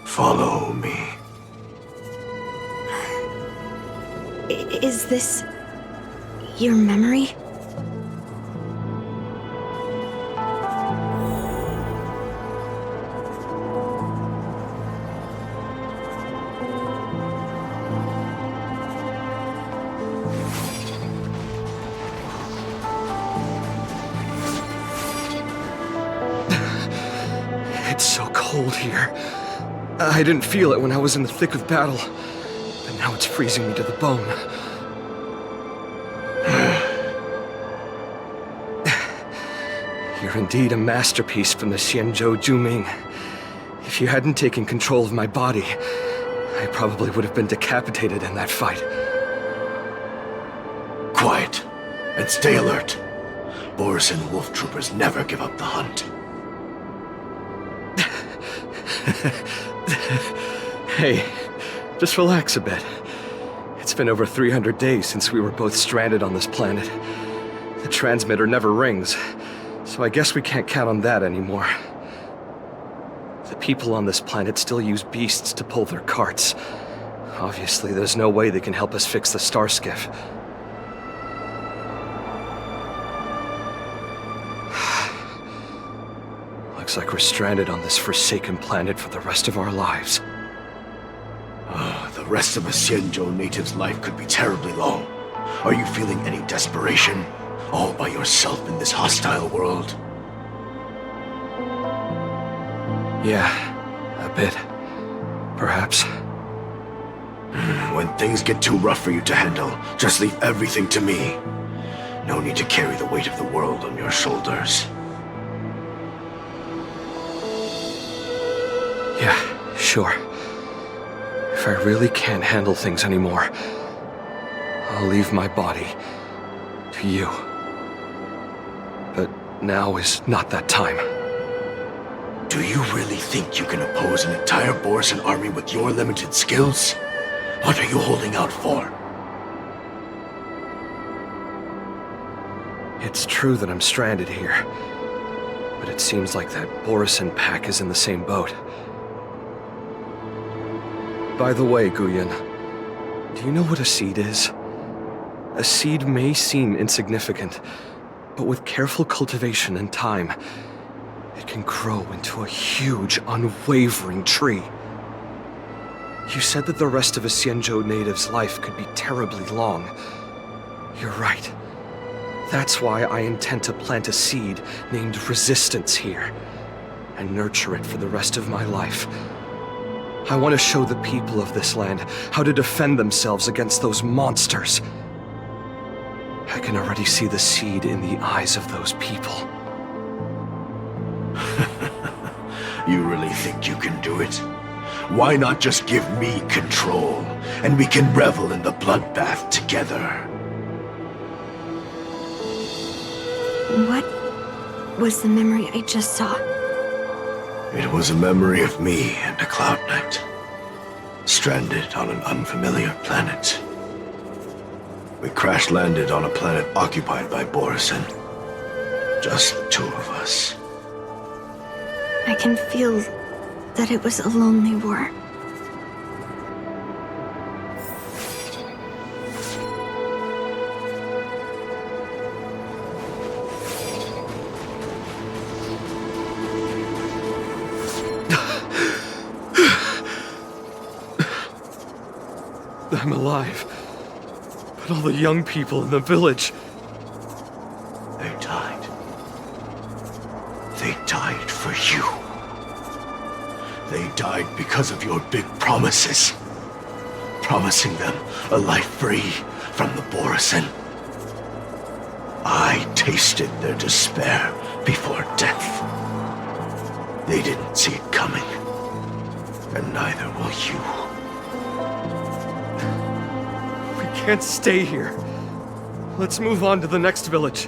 Follow me. Is this your memory? It's so cold here. I didn't feel it when I was in the thick of battle, but now it's freezing me to the bone. You're indeed a masterpiece from the Xianzhou Juming. If you hadn't taken control of my body, I probably would have been decapitated in that fight. Quiet, and stay alert. Borisin wolf troopers never give up the hunt. Hey, just relax a bit. It's been over 300 days since we were both stranded on this planet. The transmitter never rings, so I guess we can't count on that anymore. The people on this planet still use beasts to pull their carts. Obviously, there's no way they can help us fix the star skiff. Looks like we're stranded on this forsaken planet for the rest of our lives. The rest of a Xianzhou native's life could be terribly long. Are you feeling any desperation? All by yourself in this hostile world? Yeah, a bit. Perhaps. When things get too rough for you to handle, just leave everything to me. No need to carry the weight of the world on your shoulders. Yeah, sure. If I really can't handle things anymore, I'll leave my body to you. But now is not that time. Do you really think you can oppose an entire Borisin army with your limited skills? What are you holding out for? It's true that I'm stranded here, but it seems like that Borisin pack is in the same boat. By the way, Guyon, do you know what a seed is? A seed may seem insignificant, but with careful cultivation and time, it can grow into a huge, unwavering tree. You said that the rest of a Xianzhou native's life could be terribly long. You're right. That's why I intend to plant a seed named Resistance here, and nurture it for the rest of my life. I want to show the people of this land how to defend themselves against those monsters. I can already see the seed in the eyes of those people. You really think you can do it? Why not just give me control, and we can revel in the bloodbath together? What was the memory I just saw? It was a memory of me and a Cloud Knight, stranded on an unfamiliar planet. We crash-landed on a planet occupied by Borisin. Just the two of us. I can feel that it was a lonely war. I'm alive, but all the young people in the village... They died. They died for you. They died because of your big promises. Promising them a life free from the Borisin. I tasted their despair before death. They didn't see it coming, and neither will you. We can't stay here. Let's move on to the next village.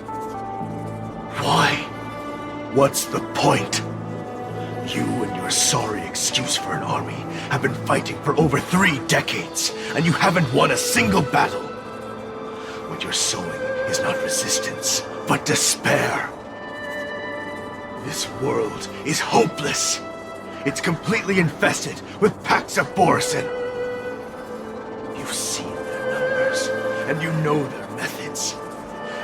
Why? What's the point? You and your sorry excuse for an army have been fighting for over 3 decades, and you haven't won a single battle. What you're sowing is not resistance, but despair. This world is hopeless. It's completely infested with packs of Borisin. You've seen their numbers, and you know their methods.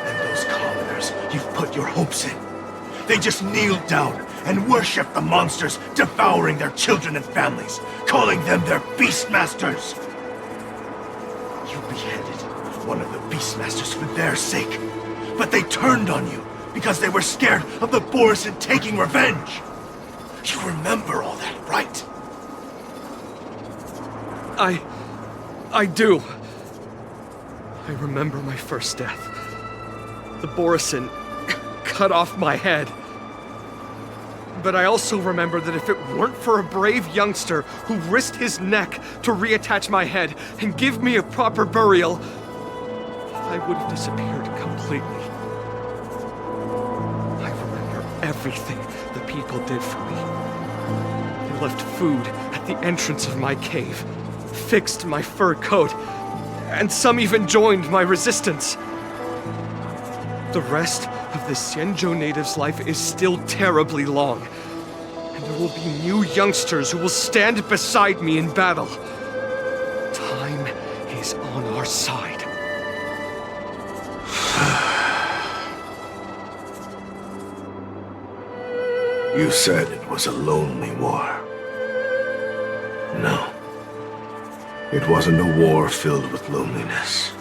And those commoners you've put your hopes in, they just kneel down and worship the monsters devouring their children and families, calling them their Beastmasters. You beheaded one of the Beastmasters for their sake, but they turned on you because they were scared of the Borisin taking revenge. You remember all that, right? I do. I remember my first death. The Borisin cut off my head. But I also remember that if it weren't for a brave youngster who risked his neck to reattach my head and give me a proper burial, I would have disappeared completely. I remember everything the people did for me. They left food at the entrance of my cave, fixed my fur coat, and some even joined my resistance. The rest of the Xianzhou native's life is still terribly long, and there will be new youngsters who will stand beside me in battle. Time is on our side. You said it was a lonely war. No. It wasn't a war filled with loneliness,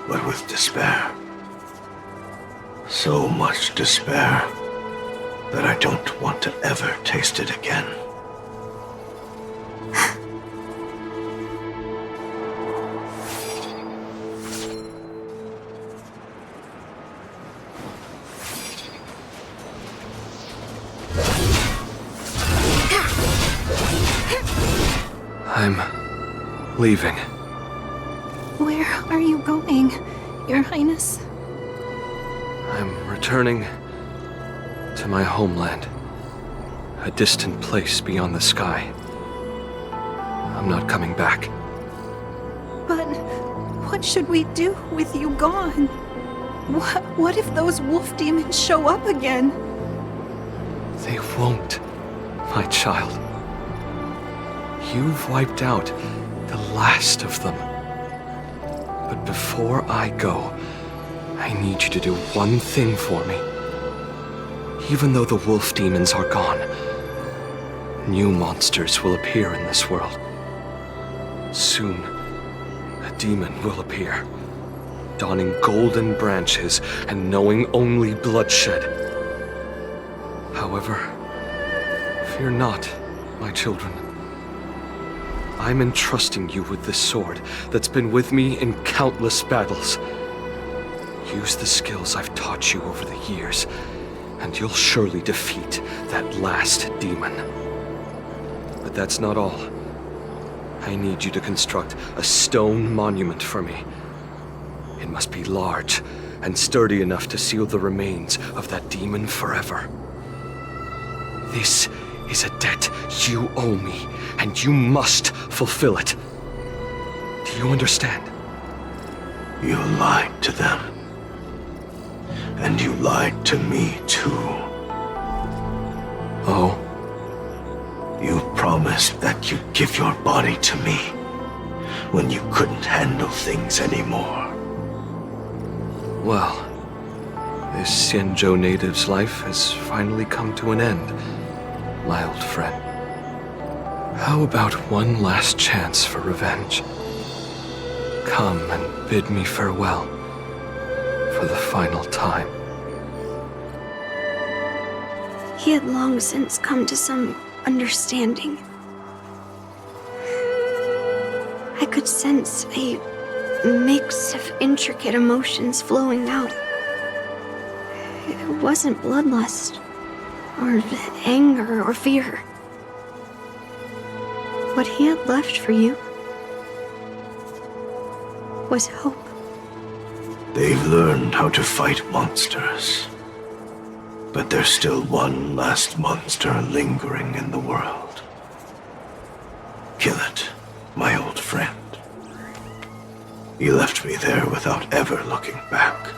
but with despair. So much despair that I don't want to ever taste it again. leaving. Where are you going, Your Highness? I'm returning to my homeland. A distant place beyond the sky. I'm not coming back. But what should we do with you gone? What if those wolf demons show up again? They won't, my child. You've wiped out the last of them. But before I go, I need you to do one thing for me. Even though the wolf demons are gone, new monsters will appear in this world. Soon, a demon will appear, donning golden branches and knowing only bloodshed. However, fear not, my children. I'm entrusting you with this sword that's been with me in countless battles. Use the skills I've taught you over the years, and you'll surely defeat that last demon. But that's not all. I need you to construct a stone monument for me. It must be large and sturdy enough to seal the remains of that demon forever. This is a debt you owe me, and you must fulfill it. Do you understand? You lied to them. And you lied to me, too. Oh? You promised that you'd give your body to me when you couldn't handle things anymore. Well, this Xianzhou native's life has finally come to an end, my old friend. How about one last chance for revenge? Come and bid me farewell for the final time. He had long since come to some understanding. I could sense a mix of intricate emotions flowing out. It wasn't bloodlust, or anger, or fear. What he had left for you was hope. They've learned how to fight monsters. But there's still one last monster lingering in the world. Kill it, my old friend. He left me there without ever looking back.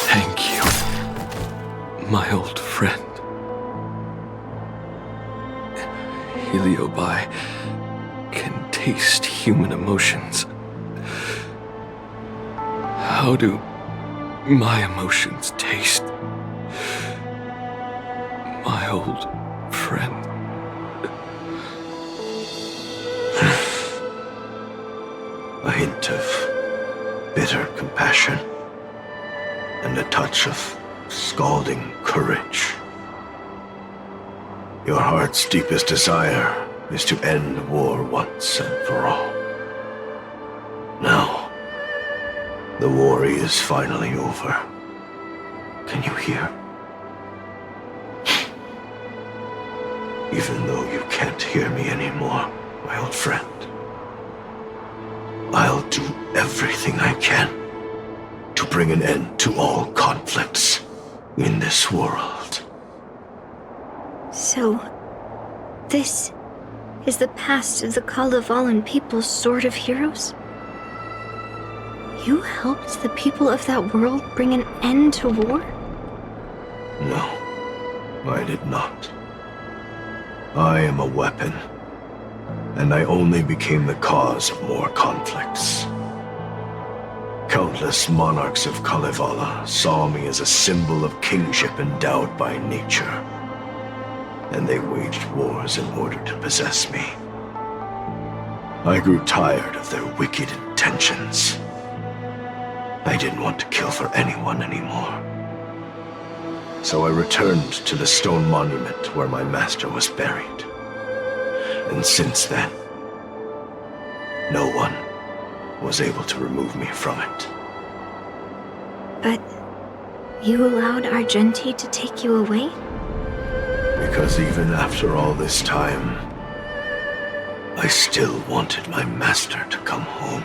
Thank you, my old friend. Heliobi can taste human emotions. How do my emotions taste, my old friend? A hint of bitter compassion and a touch of scalding courage. Your heart's deepest desire is to end war once and for all. Now, the war is finally over. Can you hear? Even though you can't hear me anymore, my old friend, I'll do everything I can to bring an end to all conflicts in this world. So, this is the past of the Kalevalan people's Sword of Heroes? You helped the people of that world bring an end to war? No, I did not. I am a weapon, and I only became the cause of more conflicts. Countless monarchs of Kalevala saw me as a symbol of kingship endowed by nature, and they waged wars in order to possess me. I grew tired of their wicked intentions. I didn't want to kill for anyone anymore. So I returned to the stone monument where my master was buried. And since then, no one, was able to remove me from it. But you allowed Argenti to take you away? Because even after all this time, I still wanted my master to come home.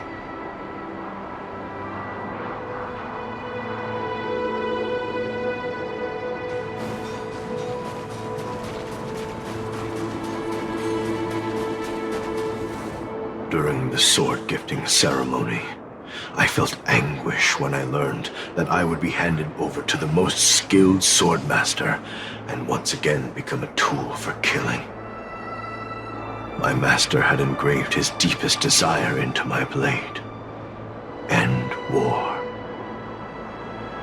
During the sword gifting ceremony, I felt anguish when I learned that I would be handed over to the most skilled swordmaster and once again become a tool for killing. My master had engraved his deepest desire into my blade. End war.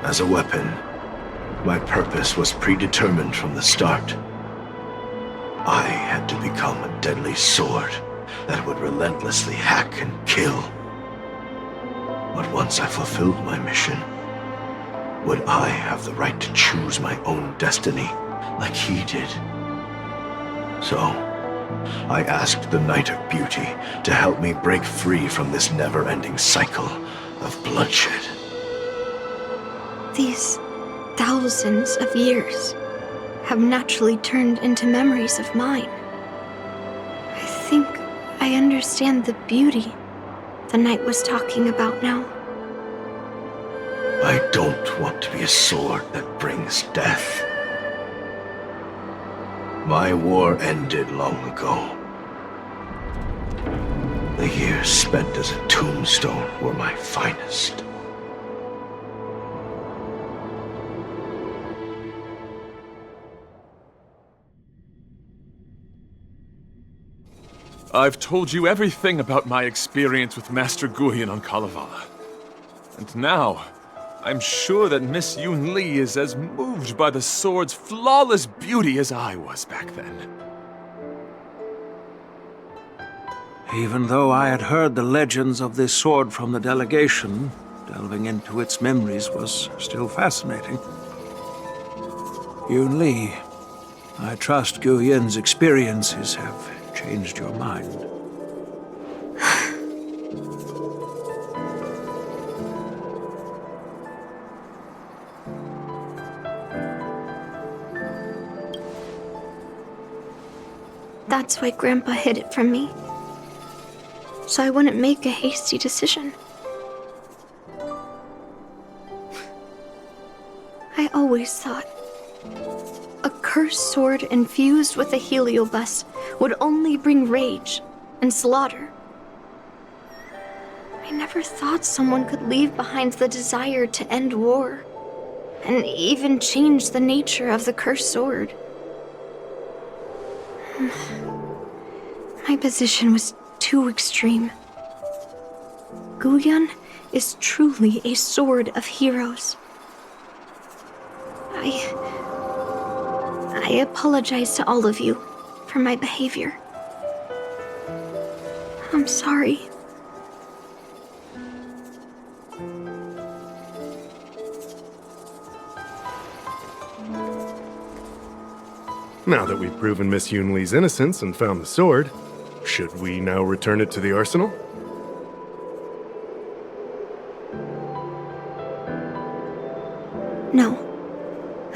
As a weapon, my purpose was predetermined from the start. I had to become a deadly sword that would relentlessly hack and kill. But once I fulfilled my mission, would I have the right to choose my own destiny like he did? So, I asked the Knight of Beauty to help me break free from this never-ending cycle of bloodshed. These thousands of years have naturally turned into memories of mine. I think I understand the beauty the knight was talking about now. I don't want to be a sword that brings death. My war ended long ago. The years spent as a tombstone were my finest. I've told you everything about my experience with Master Guyan on Kalevala. And now, I'm sure that Miss Yunli is as moved by the sword's flawless beauty as I was back then. Even though I had heard the legends of this sword from the delegation, delving into its memories was still fascinating. Yunli, I trust Guyan's experiences have changed your mind. That's why Grandpa hid it from me, so I wouldn't make a hasty decision. I always thought a cursed sword infused with a heliobus would only bring rage and slaughter. I never thought someone could leave behind the desire to end war, and even change the nature of the cursed sword. My position was too extreme. Guyan is truly a sword of heroes. I apologize to all of you for my behavior. I'm sorry. Now that we've proven Miss Yunli's innocence and found the sword, should we now return it to the arsenal? No.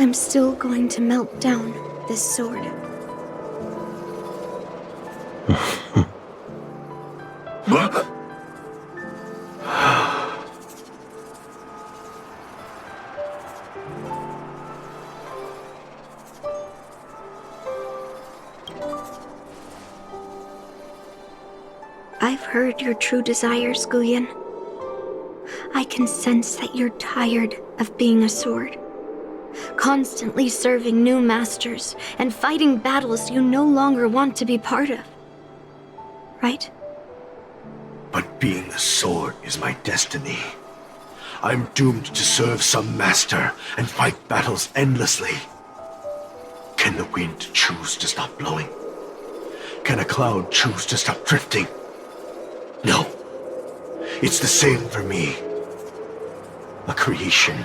I'm still going to melt down this sword. I've heard your true desires, Guyan. I can sense that you're tired of being a sword. Constantly serving new masters and fighting battles you no longer want to be part of. Right? But being a sword is my destiny. I'm doomed to serve some master and fight battles endlessly. Can the wind choose to stop blowing? Can a cloud choose to stop drifting? No. It's the same for me. A creation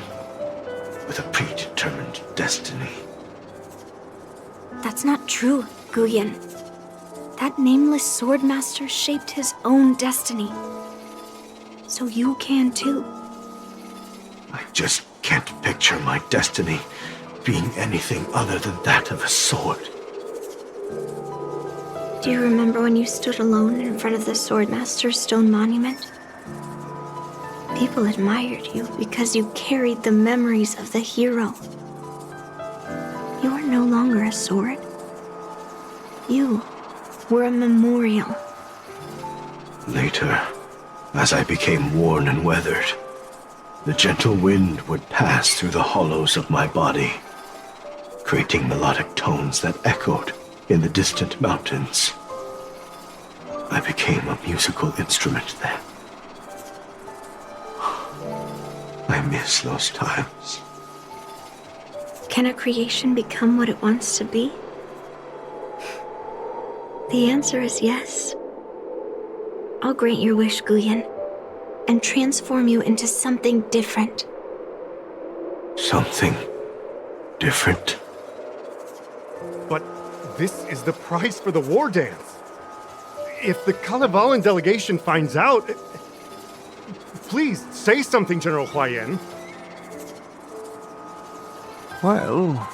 with a predetermined destiny. That's not true, Guyan. That nameless swordmaster shaped his own destiny. so you can too. I just can't picture my destiny being anything other than that of a sword. Do you remember when you stood alone in front of the Swordmaster's stone monument? People admired you because you carried the memories of the hero. You are no longer a sword. You were a memorial. Later, as I became worn and weathered, the gentle wind would pass through the hollows of my body, creating melodic tones that echoed in the distant mountains. I became a musical instrument then. I miss those times. Can a creation become what it wants to be? The answer is yes. I'll grant your wish, Guyen, and transform you into something different. Something different? But this is the price for the war dance. If the Kalevalan delegation finds out... Please, say something, General Huayan. Well,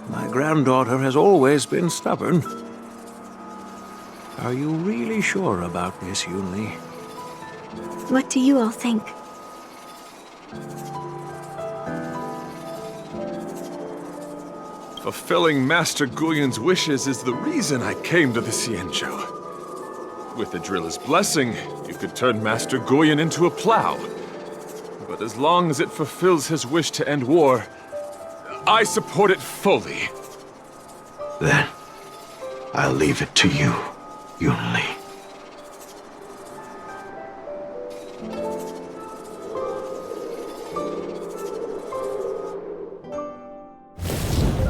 my granddaughter has always been stubborn. Are you really sure about this, Yunli? What do you all think? Fulfilling Master Guyen's wishes is the reason I came to the Xianzhou. With the Driller's blessing, you could turn Master Guyen into a plow. But as long as it fulfills his wish to end war, I support it fully. Then, I'll leave it to you, Yunli.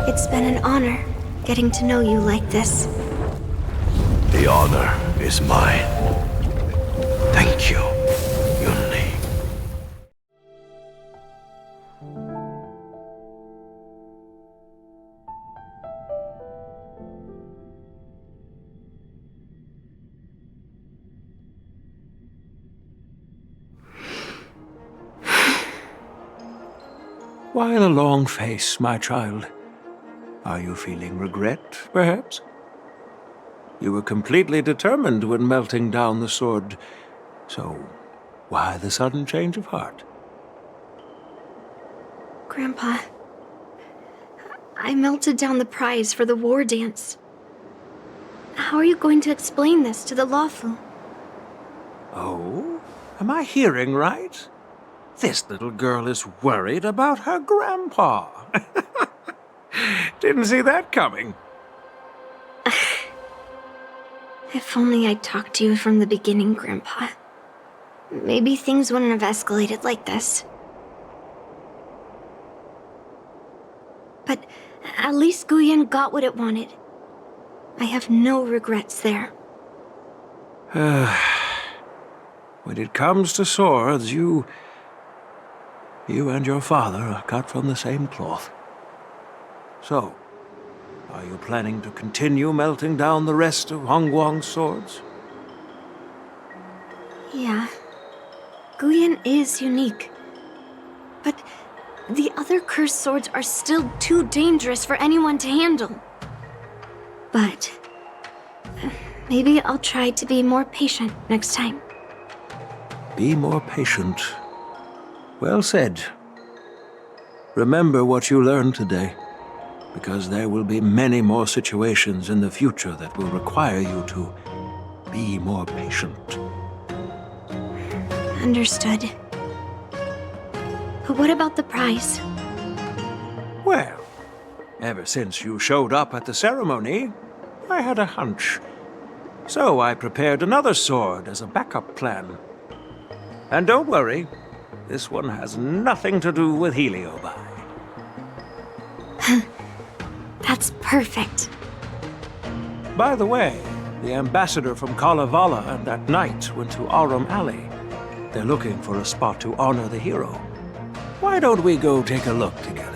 It's been an honor getting to know you like this. The honor is mine. Thank you, Yunli. Why the long face, my child? Are you feeling regret, perhaps? You were completely determined when melting down the sword, so why the sudden change of heart? Grandpa, I melted down the prize for the war dance. How are you going to explain this to the Lawfu? Oh? Am I hearing right? This little girl is worried about her grandpa. Didn't see that coming. If only I'd talked to you from the beginning, Grandpa. Maybe things wouldn't have escalated like this. But at least Guyen got what it wanted. I have no regrets there. When it comes to swords, you and your father are cut from the same cloth. So, are you planning to continue melting down the rest of Hongguang's swords? Yeah. Guyen is unique. But the other cursed swords are still too dangerous for anyone to handle. But maybe I'll try to be more patient next time. Be more patient. Well said. Remember what you learned today, because there will be many more situations in the future that will require you to be more patient. Understood. But what about the prize? Well, ever since you showed up at the ceremony, I had a hunch. So I prepared another sword as a backup plan. And don't worry, this one has nothing to do with Heliobi. That's perfect. By the way, the ambassador from Kalevala and that knight went to Arum Alley. They're looking for a spot to honor the hero. Why don't we go take a look together?